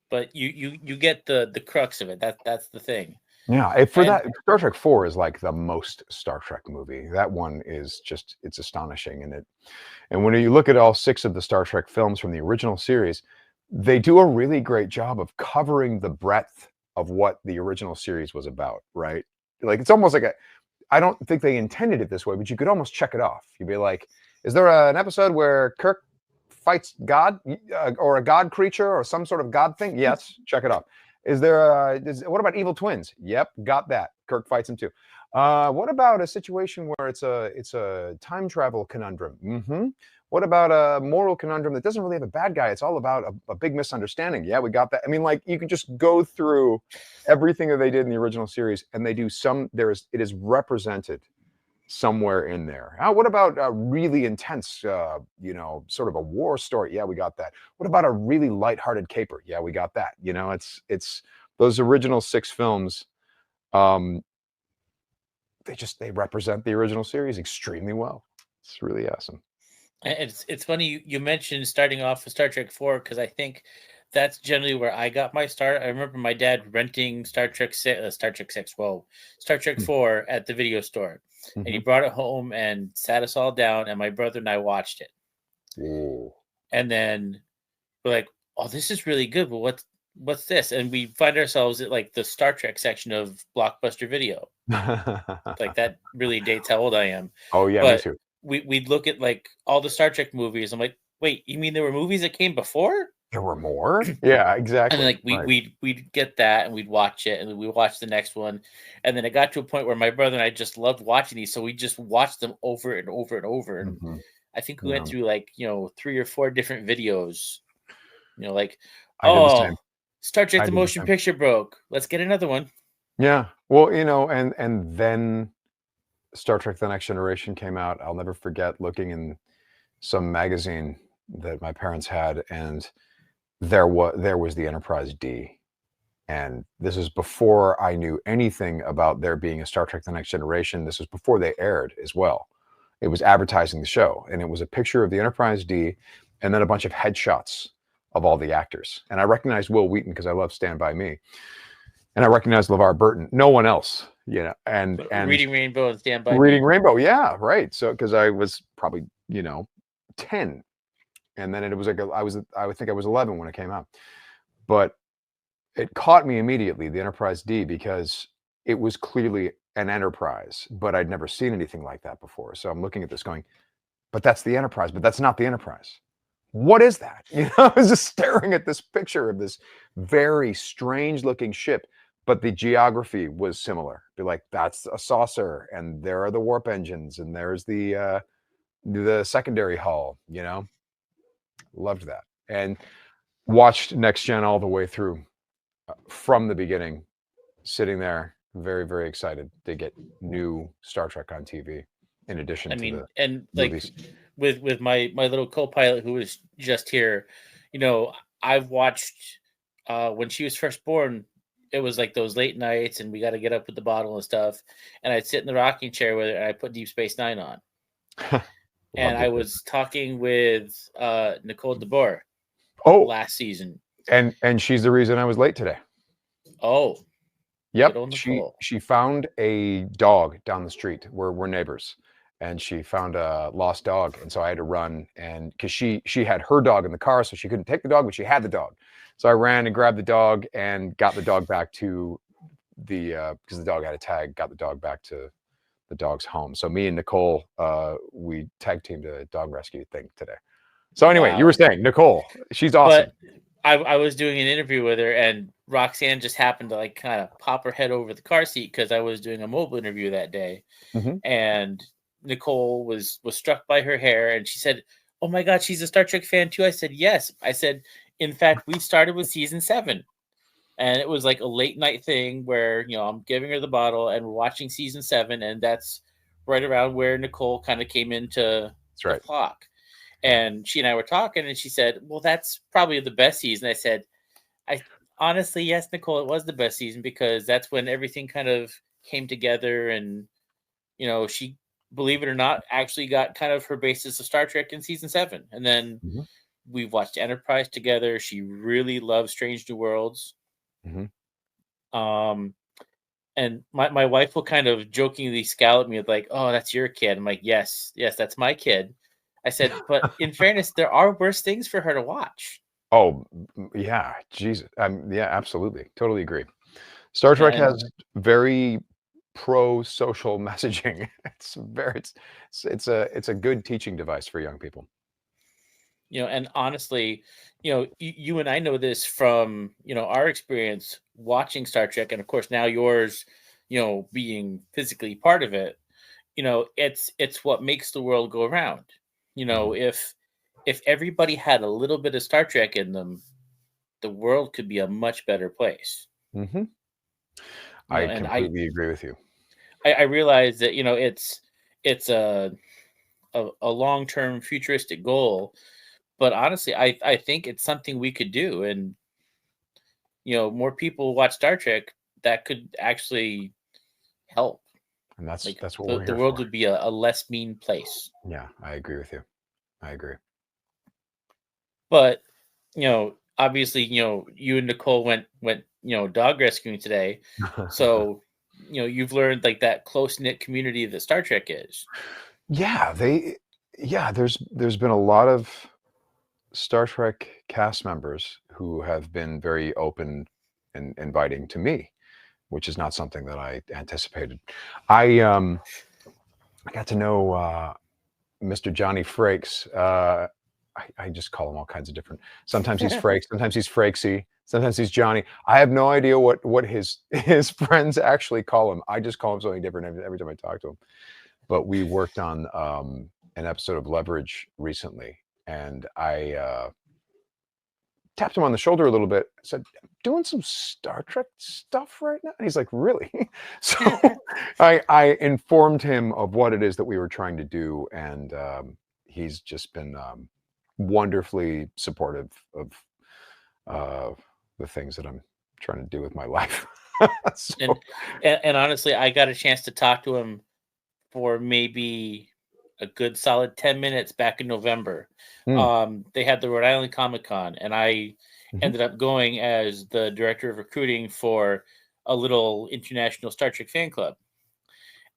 But you get the crux of it. That's the thing. Yeah, Star Trek 4 is like the most Star Trek movie. That one is just, it's astonishing. And when you look at all 6 of the Star Trek films from the original series, they do a really great job of covering the breadth of what the original series was about, right? Like, it's almost like I don't think they intended it this way, but you could almost check it off. You'd be like, is there an episode where Kirk fights God, or a God creature, or some sort of God thing? Yes, check it off. Is there what about evil twins? Yep, got that. Kirk fights him too. What about a situation where it's a time travel conundrum? Mm-hmm. What about a moral conundrum that doesn't really have a bad guy? It's all about a big misunderstanding. Yeah, we got that. I mean, like, you could just go through everything that they did in the original series, and they do it is represented somewhere in there. What about a really intense, sort of a war story? Yeah, we got that. What about a really lighthearted caper? Yeah, we got that. It's those original 6 films. They represent the original series extremely well. It's really awesome. It's funny you mentioned starting off with Star Trek 4, because I think that's generally where I got my start. I remember my dad renting Star Trek 6, Star Trek 4 at the video store. Mm-hmm. And he brought it home and sat us all down, and my brother and I watched it. Ooh. And then we're like, oh, this is really good. But what's this? And we find ourselves at like the Star Trek section of Blockbuster Video. Like that really dates how old I am. Oh yeah, me But too. we'd look at like all the Star Trek movies. I'm like, wait, you mean there were movies that came before? There were more? Yeah, exactly. And then, like Right. we'd get that and we'd watch it and then we watch the next one. And then it got to a point where my brother and I just loved watching these. So we just watched them over and over and over. And Mhm. I think we Yeah. went through like, 3 or 4 different videos. Like, I did the same. Star Trek I the did the Motion same. Picture broke. Let's get another one. Yeah. Well, and then Star Trek: The Next Generation came out. I'll never forget looking in some magazine that my parents had, and there was the Enterprise D. And this is before I knew anything about there being a Star Trek: The Next Generation. This was before they aired as well. It was advertising the show, and it was a picture of the Enterprise D and then a bunch of headshots of all the actors. And I recognized Will Wheaton because I love Stand By Me. And I recognized LeVar Burton. No one else, and Reading Rainbow and Stand By Reading Me. Rainbow, yeah, right. So because I was probably 10, and then it was like I would think I was 11 when it came out, but it caught me immediately, the Enterprise D, because it was clearly an Enterprise, but I'd never seen anything like that before. So I'm looking at this going, but that's the Enterprise, but that's not the Enterprise. What is that? I was just staring at this picture of this very strange looking ship, but the geography was similar. Be like, that's a saucer, and there are the warp engines, and there's the secondary hull. Loved that, and watched Next Gen all the way through from the beginning, sitting there, very, very excited to get new Star Trek on TV. In addition to the and movies. like with my little co-pilot who was just here, I've watched when she was first born. It was like those late nights, and we got to get up with the bottle and stuff. And I'd sit in the rocking chair with her, and I put Deep Space Nine on. And I was talking with Nicole DeBoer last season, and she's the reason I was late today. Oh, yep. She found a dog down the street. We're neighbors, and she found a lost dog, and so I had to run, and because she had her dog in the car, so she couldn't take the dog, but she had the dog. So I ran and grabbed the dog and got the dog back to because the dog had a tag, got the dog back to the dog's home. So me and Nicole, we tag teamed a dog rescue thing today. So anyway, You were saying Nicole, she's awesome. But I was doing an interview with her, and Roxanne just happened to like kind of pop her head over the car seat because I was doing a mobile interview that day. Mm-hmm. And Nicole was struck by her hair, and she said, "Oh my God, she's a Star Trek fan too." I said, "Yes." I said, "In fact, we started with season 7. And it was like a late night thing where, I'm giving her the bottle and we're watching season 7. And that's right around where Nicole kind of came into the clock. And she and I were talking, and she said, "Well, that's probably the best season." I said, honestly, yes, Nicole, it was the best season because that's when everything kind of came together. And, she, believe it or not, actually got kind of her basis of Star Trek in season 7. And then we've watched Enterprise together. She really loves Strange New Worlds. Mm-hmm. And my wife will kind of jokingly scowl at me with like, "Oh, that's your kid." I'm like, yes, that's my kid. I said, but in fairness, there are worse things for her to watch. Oh, yeah. Jesus. Yeah, absolutely. Totally agree. Star Trek has very pro-social messaging. It's a good teaching device for young people. And honestly, you and I know this from, our experience watching Star Trek, and of course now yours, being physically part of it. It's what makes the world go around. If everybody had a little bit of Star Trek in them, the world could be a much better place. Mm-hmm. I completely agree with you. I realize that, it's a long-term futuristic goal, but honestly, I think it's something we could do. And, more people watch Star Trek, that could actually help. And that's what we're here. The world would be a less mean place. Yeah, I agree with you. I agree. But, obviously, you and Nicole went, dog rescuing today. So, you've learned like that close-knit community that Star Trek is. Yeah, there's been a lot of Star Trek cast members who have been very open and inviting to me, which is not something that I anticipated. I got to know Mr. Johnny Frakes. I just call him all kinds of different. Sometimes he's Frakes, sometimes he's Frakesy, sometimes he's Johnny. I have no idea what his friends actually call him. I just call him something different every time I talk to him. But we worked on an episode of Leverage recently, and I tapped him on the shoulder a little bit. Said, "I'm doing some Star Trek stuff right now." And he's like, "Really?" So I informed him of what it is that we were trying to do, and he's just been wonderfully supportive of the things that I'm trying to do with my life. So, and honestly, I got a chance to talk to him for maybe a good solid 10 minutes back in November. They had the Rhode Island Comic Con, and I ended up going as the director of recruiting for a little international Star Trek fan club.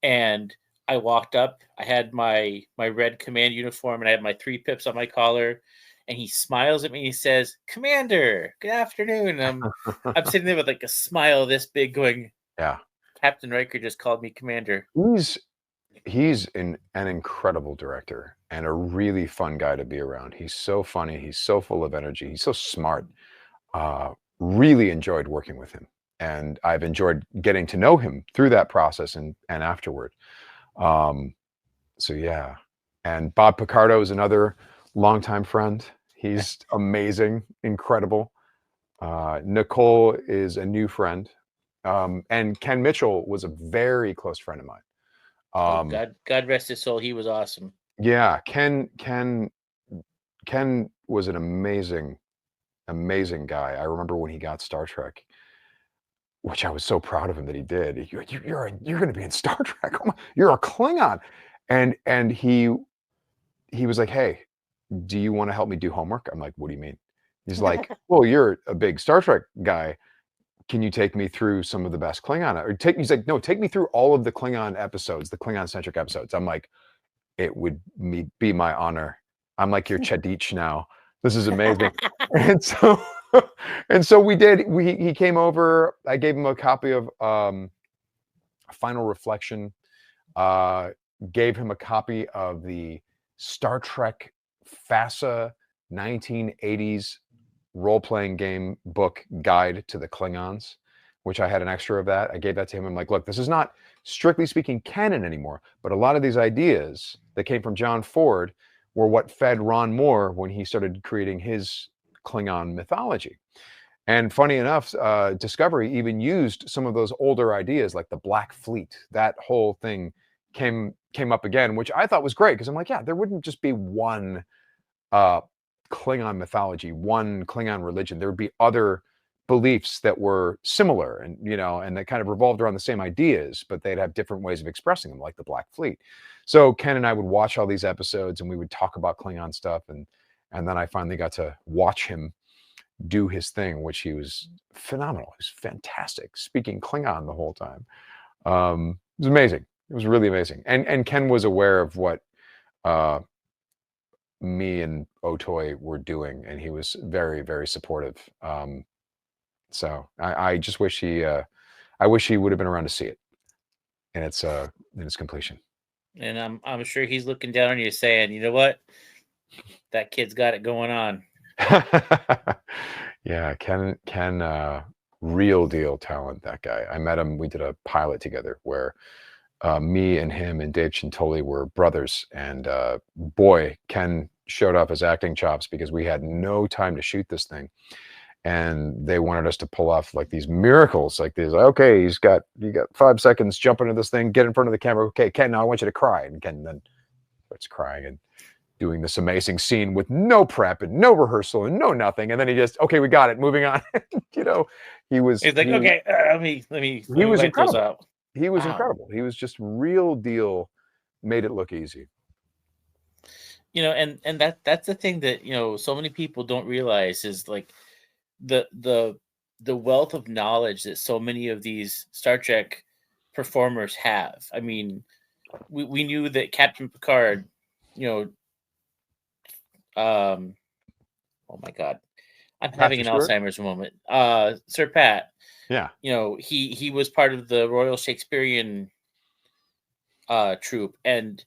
And I walked up, I had my red command uniform, and I had my 3 pips on my collar, and he smiles at me and he says, "Commander, good afternoon." And I'm sitting there with like a smile this big going, yeah, Captain Riker just called me Commander. He's an incredible director and a really fun guy to be around. He's so funny. He's so full of energy. He's so smart. Really enjoyed working with him, and I've enjoyed getting to know him through that process and afterward. So yeah, and Bob Picardo is another longtime friend. He's amazing, incredible. Nicole is a new friend, and Ken Mitchell was a very close friend of mine. God rest his soul. He was awesome. Yeah, Ken was an amazing guy. I remember when he got Star Trek, which I was so proud of him that he did. You're going to be in Star Trek. Oh my, you're a Klingon, and he was like, "Hey, do you want to help me do homework?" I'm like, "What do you mean?" He's like, "Well, you're a big Star Trek guy. Can you take me through some of the best Klingon?" He's like, "No, take me through all of the Klingon episodes, the Klingon-centric episodes." I'm like, "It would be my honor. I'm like your Chadich now. This is amazing." And so we did. He came over. I gave him a copy of Final Reflection. Gave him a copy of the Star Trek FASA 1980s role-playing game book guide to the Klingons, which I had an extra of that. I gave that to him. I'm like, "Look, this is not strictly speaking canon anymore, but a lot of these ideas that came from John Ford were what fed Ron Moore when he started creating his Klingon mythology." And funny enough, Discovery even used some of those older ideas, like the Black Fleet. That whole thing came up again, which I thought was great, because I'm like, yeah, there wouldn't just be one Klingon mythology, one Klingon religion. There would be other beliefs that were similar, and and that kind of revolved around the same ideas, but they'd have different ways of expressing them, like the Black Fleet. So Ken and I would watch all these episodes, and we would talk about Klingon stuff, and then I finally got to watch him do his thing, which he was phenomenal. He was fantastic, speaking Klingon the whole time. It was amazing. It was really amazing. And Ken was aware of what me and Otoy were doing, and he was very, very supportive. So I just wish he would have been around to see it in its completion. And I'm sure he's looking down on you saying, "You know what? That kid's got it going on." Yeah, Ken, real deal talent, that guy. I met him. We did a pilot together where me and him and Dave Chintoli were brothers, and boy, Ken showed off his acting chops, because we had no time to shoot this thing, and they wanted us to pull off like these miracles, like this. Okay, you got 5 seconds, jump into this thing, get in front of the camera. Okay, Ken, now I want you to cry. And Ken then starts crying and doing this amazing scene with no prep and no rehearsal and no nothing, and then he just, "Okay, we got it, moving on." He was. He's like, "Okay, let me He was wipe those incredible. out." He was Wow. incredible. He was just real deal. Made it look easy. And that's the thing that so many people don't realize is like the wealth of knowledge that so many of these Star Trek performers have. I mean, we knew that Captain Picard, Oh my God, I'm having an Patrick Stewart? Alzheimer's moment. Sir Pat. Yeah. You know, he was part of the Royal Shakespearean troupe, and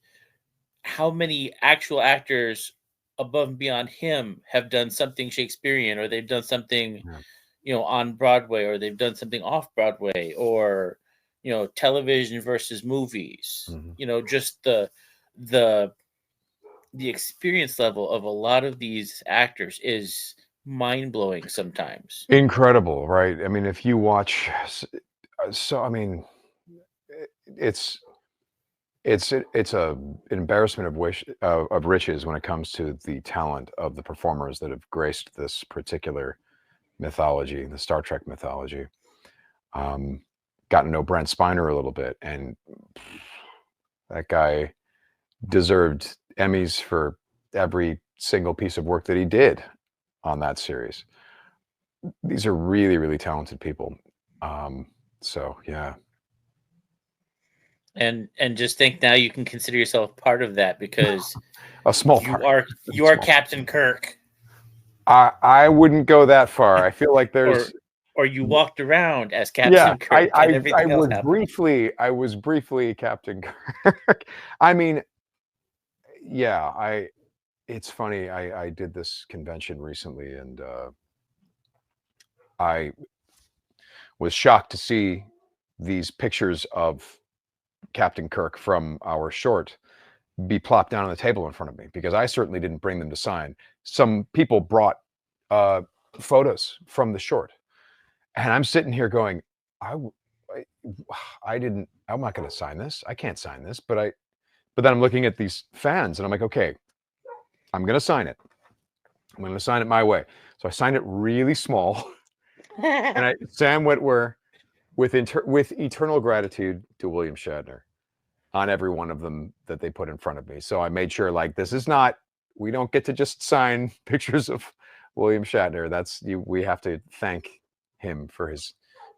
how many actual actors above and beyond him have done something Shakespearean, or they've done something, Yeah. you know, on Broadway, or they've done something off Broadway, or, you know, television versus movies. Mm-hmm. You know, just the experience level of a lot of these actors is mind-blowing sometimes. Incredible, right? I mean, if you watch, so I mean, it's an embarrassment of riches when it comes to the talent of the performers that have graced this particular mythology, the Star Trek mythology. Got to know Brent Spiner a little bit, and that guy deserved Emmys for every single piece of work that he did on that series. These are really, really talented people. So yeah. And just think now you can consider yourself part of that, because A small part. you are Captain Kirk. I wouldn't go that far. I feel like there's or you walked around as Captain Kirk, and everything else happened. I was briefly Captain Kirk. I mean, yeah, it's funny. I did this convention recently, and I was shocked to see these pictures of Captain Kirk from our short be plopped down on the table in front of me, because I certainly didn't bring them to sign. Some people brought photos from the short, and I'm sitting here going, I'm not going to sign this. I can't sign this. But then I'm looking at these fans, and I'm like, okay, I'm going to sign it. I'm going to sign it my way. So I signed it really small. And Sam Witwer, with eternal gratitude to William Shatner, on every one of them that they put in front of me. So I made sure, like, we don't get to just sign pictures of William Shatner. We have to thank him for his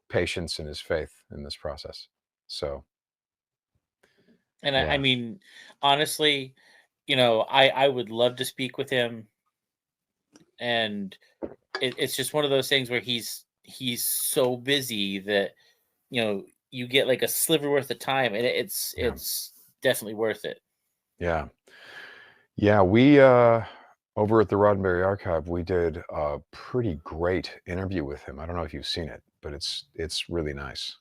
patience and his faith in this process. So. And yeah. I mean, honestly, you know, I would love to speak with him, and it's just one of those things where he's so busy that, you know, you get like a sliver worth of time, and it's definitely worth it. Yeah. We over at the Roddenberry Archive, we did a pretty great interview with him. I don't know if you've seen it, but it's really nice.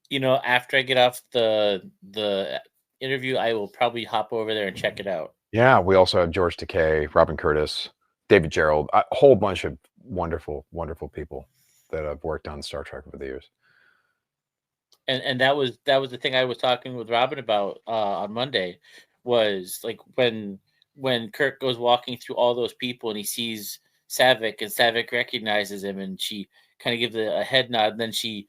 You know, after I get off the interview, I will probably hop over there and check it out. Yeah, we also have George Takei, Robin Curtis, David Gerald, a whole bunch of wonderful, wonderful people that have worked on Star Trek over the years. And that was the thing I was talking with Robin about on Monday, was like when Kirk goes walking through all those people and he sees Saavik, and Saavik recognizes him, and she kind of gives a head nod, and then she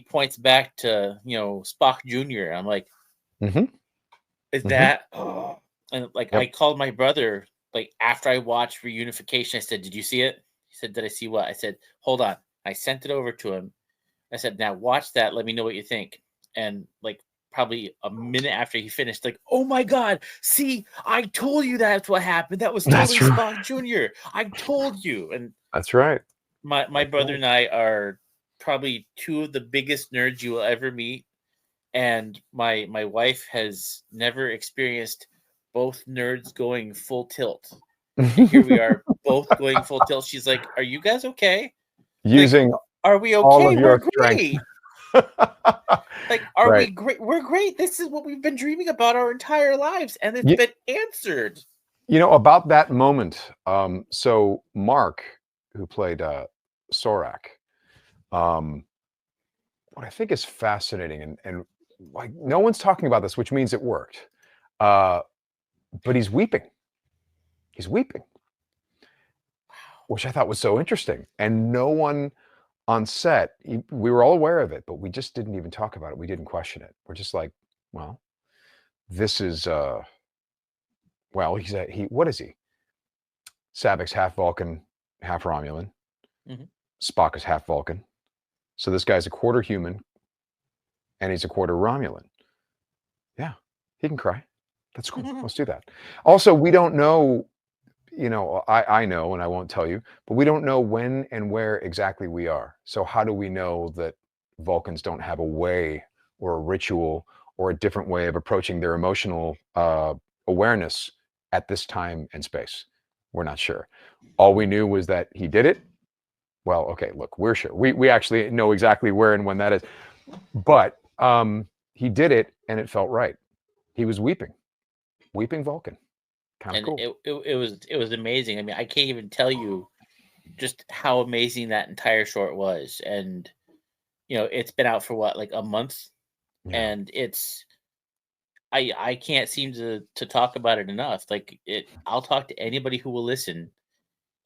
points back to, you know, Spock Jr. I'm like, is that? Oh. And like, yep. I called my brother like after I watched Reunification. I said, "Did you see it?" He said, "Did I see what?" I said, "Hold on." I sent it over to him. I said, "Now watch that. Let me know what you think." And like probably a minute after he finished, like, "Oh my God, see, I told you that's what happened. That was totally Spock Jr. I told you." And that's right. My brother and I are probably two of the biggest nerds you will ever meet. And my wife has never experienced both nerds going full tilt. And here we are, both going full tilt. She's like, "Are you guys okay? Using like, are we okay? all of your We're great. Like, are we great? We're great. This is what we've been dreaming about our entire lives, and it's been answered." You know, about that moment, so Mark, who played Sorak, what I think is fascinating, and like no one's talking about this, which means it worked, but he's weeping. He's weeping, which I thought was so interesting. And no one on set, we were all aware of it, but we just didn't even talk about it. We didn't question it. We're just like, well, this is, well, what is he? Saavik's half Vulcan, half Romulan. Spock is half Vulcan. So this guy's a quarter human, and he's a quarter Romulan. Yeah, he can cry. That's cool. Let's do that. Also, we don't know you know, I know, and I won't tell you, but we don't know when and where exactly we are. So how do we know that Vulcans don't have a way or a ritual or a different way of approaching their emotional awareness at this time and space? We're not sure. All we knew was that he did it. Well, okay, look, we're sure. We actually know exactly where and when that is. But he did it, and it felt right. He was weeping Vulcan. Kind of And cool. it was amazing. I mean, I can't even tell you just how amazing that entire short was. And you know, it's been out for what, like a month, Yeah. and it's I can't seem to talk about it enough. Like it, I'll talk to anybody who will listen,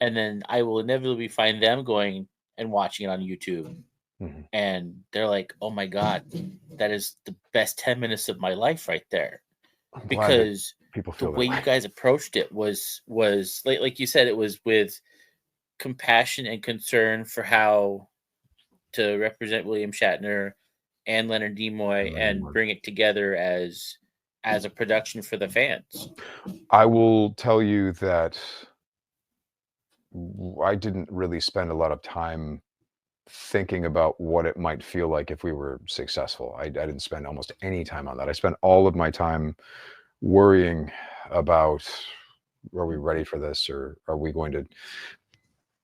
and then I will inevitably find them going and watching it on YouTube, Mhm. and they're like, "Oh my god, that is the best 10 minutes of my life right there," I'm glad that because people the feel that way way. you guys approached it was like you said, it was with compassion and concern for how to represent William Shatner and Leonard Nimoy and bring it together as a production for the fans. I will tell you that I didn't really spend a lot of time thinking about what it might feel like if we were successful. I didn't spend almost any time on that. I spent all of my time worrying about, are we ready for this, or are we going to?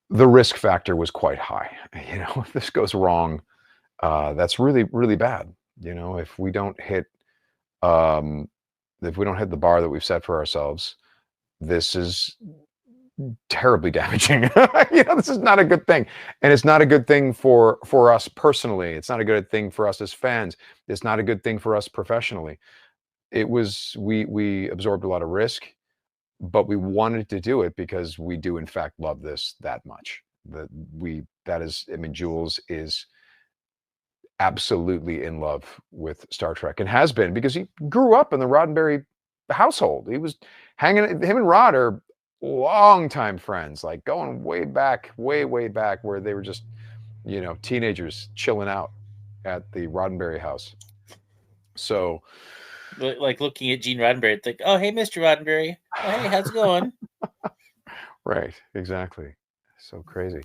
The risk factor was quite high. You know, if this goes wrong, that's really, really bad. You know, um, if we don't hit the bar that we've set for ourselves, this is terribly damaging. You know, this is not a good thing, and it's not a good thing for us personally. It's not a good thing for us as fans. It's not a good thing for us professionally. It was, we absorbed a lot of risk, but we wanted to do it because we do in fact love this that much. That is, I mean, Jules is absolutely in love with Star Trek, and has been, because he grew up in the Roddenberry household. He was hanging, him and Rod are longtime friends, like going way back, way back, where they were just, you know, teenagers chilling out at the Roddenberry house. So, Like looking at Gene Roddenberry, it's like, oh hey, Mr. Roddenberry, oh hey, how's it going? right, exactly. So crazy.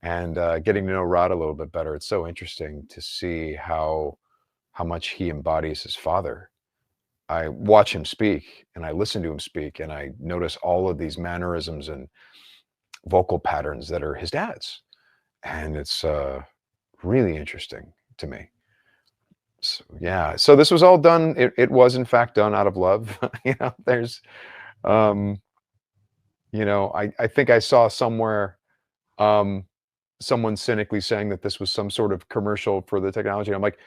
And getting to know Rod a little bit better, it's so interesting to see how much he embodies his father. I watch him speak, and I listen to him speak, and I notice all of these mannerisms and vocal patterns that are his dad's, and it's really interesting to me. So, yeah, so this was all done. It was in fact done out of love. You know, there's, um, you know, I think I saw somewhere, um, someone cynically saying that this was some sort of commercial for the technology. I'm like,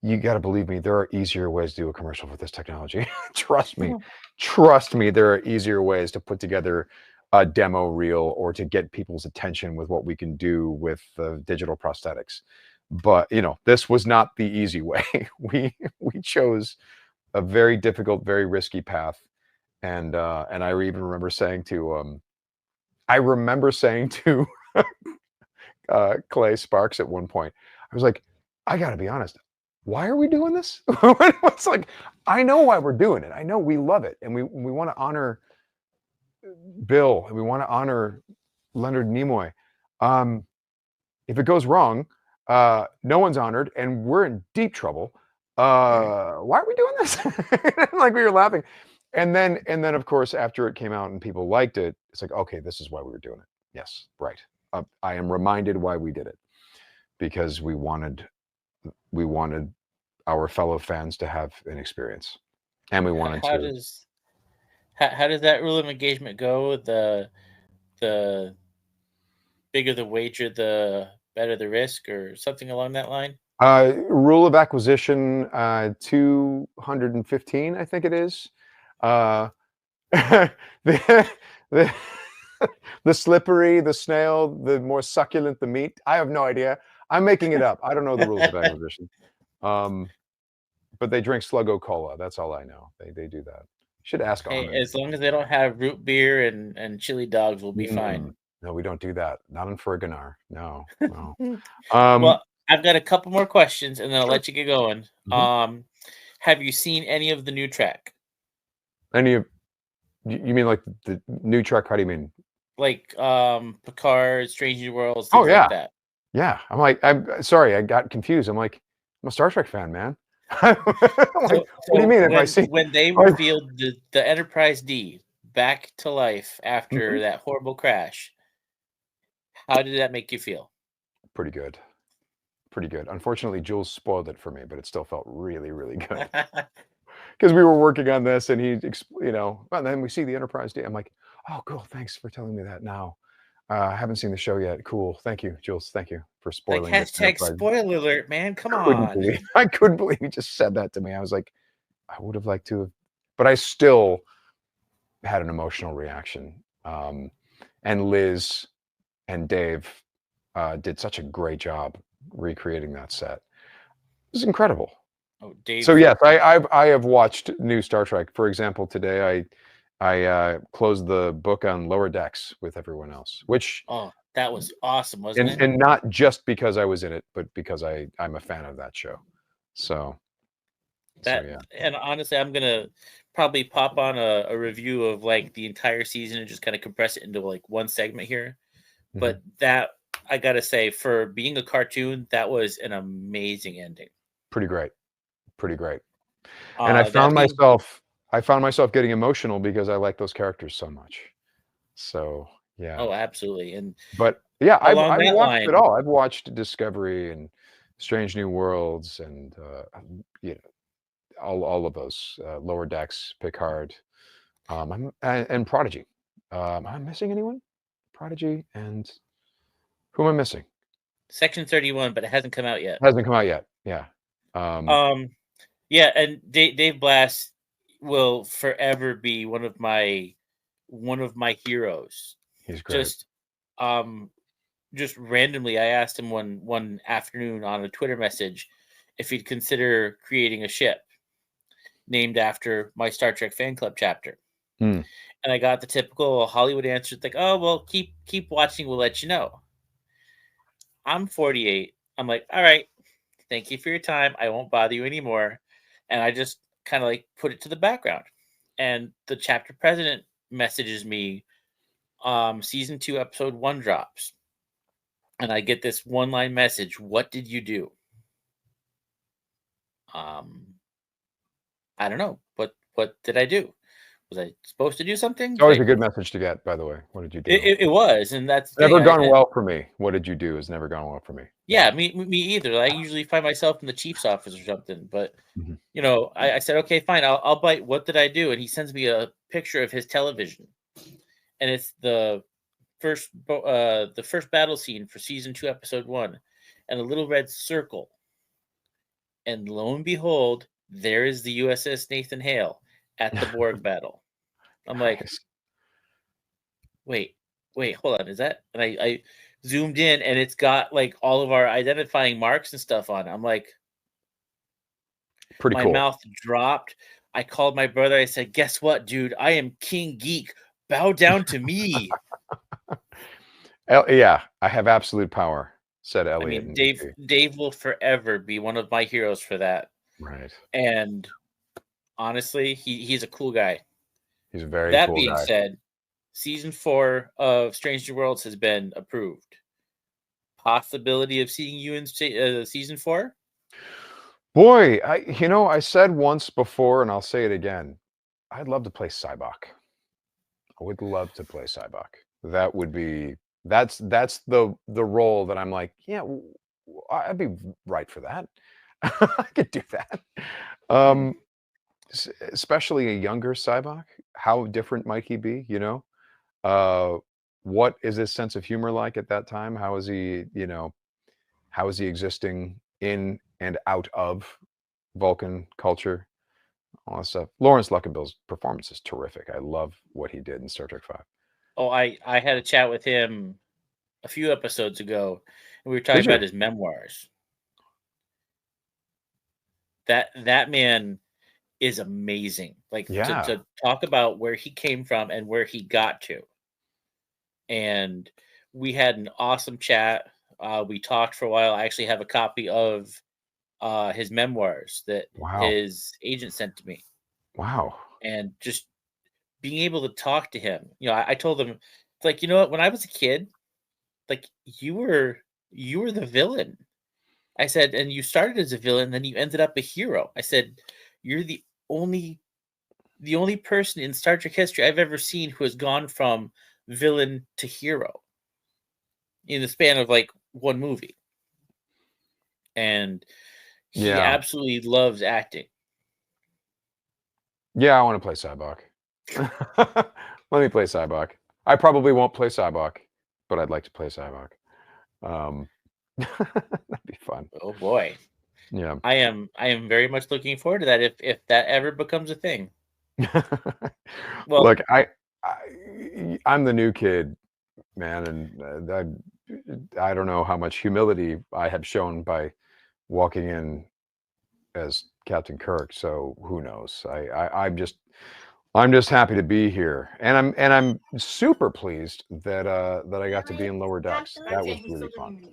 you got to believe me, there are easier ways to do a commercial for this technology. Trust me, there are easier ways to put together a demo reel or to get people's attention with what we can do with digital prosthetics. But you know, this was not the easy way. We chose a very difficult, very risky path, and I even remember saying to Clay Sparks at one point, I was like, I got to be honest, why are we doing this? It's like, I know why we're doing it. I know we love it, and we want to honor Bill, and we want to honor Leonard Nimoy. If it goes wrong, no one's honored, and we're in deep trouble. Why are we doing this? Like, we were laughing, and then of course, after it came out and people liked it, it's like, okay, this is why we were doing it. Yes, right. I am reminded why we did it, because we wanted our fellow fans to have an experience, and we wanted How to. does how does that rule of engagement go? The bigger the wager, the better the risk, or something along that line. Rule of acquisition 215, I think it is. Uh, the, the, the slippery, the snail, the more succulent the meat. I have no idea. I'm making it up. I don't know the rules of acquisition. But they drink Sluggo Cola. That's all I know. They do that. Should ask Hey, Armin. as long as they don't have root beer and chili dogs, we'll be fine. No, we don't do that. Not in Ferganar. No, no. Well, I've got a couple more questions, and then I'll Sure. let you get going. Have you seen any of the new track? Any of you mean like the new track? How do you mean? like Picard, Strange New Worlds, Oh things yeah, like that. yeah. I'm like, I'm sorry, I got confused. I'm like, I'm a Star Trek fan, man. I'm like, what do you mean? If I see when they like, revealed the Enterprise D back to life after Mhm. that horrible crash, how did that make you feel? Pretty good, pretty good. Unfortunately, Jules spoiled it for me, but it still felt really, really good because we were working on this, and he, and then we see the Enterprise D. I'm like, oh, cool. Thanks for telling me that now. I haven't seen the show yet. Cool. Thank you, Jules. Thank you for Like spoiling the hashtag Enterprise. spoiler alert, man. Come Couldn't on. believe I couldn't believe he just said that to me. I was like, I would have liked to have, but I still had an emotional reaction. And Liz and Dave did such a great job recreating that set. It was incredible. Oh, Dave. So yes, I have watched new Star Trek. For example, today I closed the book on Lower Decks with everyone else, which Oh, that was awesome, wasn't it? and not just because I was in it, but because I'm a fan of that show. So yeah. And honestly, I'm gonna probably pop on a review of like the entire season and just kind of compress it into like one segment here. Mhm. But that, I gotta say, for being a cartoon, that was an amazing ending. Pretty great. And I found myself getting emotional because I like those characters so much. So yeah. Oh, absolutely. And But yeah, I've along that watched line, it all. I've watched Discovery and Strange New Worlds and all of those Lower Decks, Picard, and Prodigy. Am I missing anyone? Prodigy and who am I missing? Section 31, but it hasn't come out yet. Hasn't come out yet. Yeah. Yeah, and Dave Blass will forever be one of my heroes. He's great. Just randomly, I asked him one afternoon on a Twitter message if he'd consider creating a ship named after my Star Trek fan club chapter. Hmm. And I got the typical Hollywood answer like, "Oh, well, keep watching, we'll let you know." I'm 48. I'm like, "All right, thank you for your time. I won't bother you anymore." And I just kind of like put it to the background. And the chapter president messages me, season 2, episode 1 drops. And I get this one-line message, "What did you do?" I don't know. What did I do? Was I supposed to do something? It's always a Like, good message to get, by the way. What did you do? it was, and that's the Never thing. gone well for me. What did you do? Has never gone well for me. Yeah, me either. I usually find myself in the chief's office or something. But Mhm. I said, okay, fine. I'll bite. What did I do? And he sends me a picture of his television, and it's the first battle scene for season 2, episode 1, and a little red circle. And lo and behold, there is the USS Nathan Hale at the Borg battle. I'm like, Nice. wait, hold on. Is that? And I zoomed in, and it's got like all of our identifying marks and stuff on it. I'm like, Pretty my cool. mouth dropped. I called my brother. I said, "Guess what, dude? I am King Geek. Bow down to me." Yeah, I have absolute power, said I Elliot. mean, Dave will forever be one of my heroes for that. Right. And honestly, he's a cool guy. He's a very That cool being guy. said, season 4 of Strange New Worlds has been approved. Possibility of seeing you in season 4? Boy, I said once before, and I'll say it again. I'd love to play Cybok. I would love to play Cybok. That would be that's the role that I'm like, yeah, I'd be right for that. I could do that. Especially a younger Cybok. How different might he be? What is his sense of humor like at that time? How is he? How is he existing in and out of Vulcan culture? All that stuff. Lawrence Luckenbill's performance is terrific. I love what he did in Star Trek V. Oh, I had a chat with him a few episodes ago, and we were talking about his memoirs. That man is amazing. Like, to talk about where he came from and where he got to. And we had an awesome chat. We talked for a while. I actually have a copy of his memoirs that his agent sent to me. Wow. And just being able to talk to him. I told him It's like, you know what? When I was a kid, like you were the villain. I said, and you started as a villain, then you ended up a hero. I said, you're the only person in Star Trek history I've ever seen who has gone from villain to hero in the span of like one movie. And he absolutely loves acting. Yeah, I want to play Cybok. Let me play Cybok. I probably won't play Cybok, but I'd like to play Cybok. That'd be fun. Oh boy. Yeah. I am very much looking forward to that if that ever becomes a thing. Well, look, I'm the new kid, man, and I don't know how much humility I have shown by walking in as Captain Kirk. So who knows? I'm just happy to be here, and I'm super pleased that I got to be in Lower Decks. That was really fun.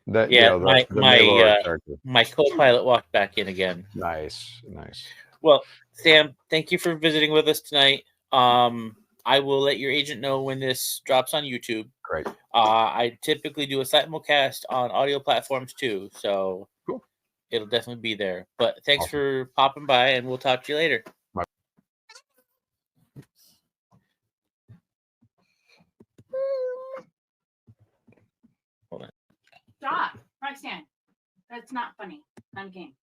That yeah, the Maylor character. My co-pilot walked back in again. Nice. Well, Sam, thank you for visiting with us tonight. I will let your agent know when this drops on YouTube. Great. I typically do a simulcast on audio platforms too, so cool. It'll definitely be there. But thanks Awesome. for popping by, and we'll talk to you later. Bye. Hold on. Stop, Roxanne. That's not funny. I'm game.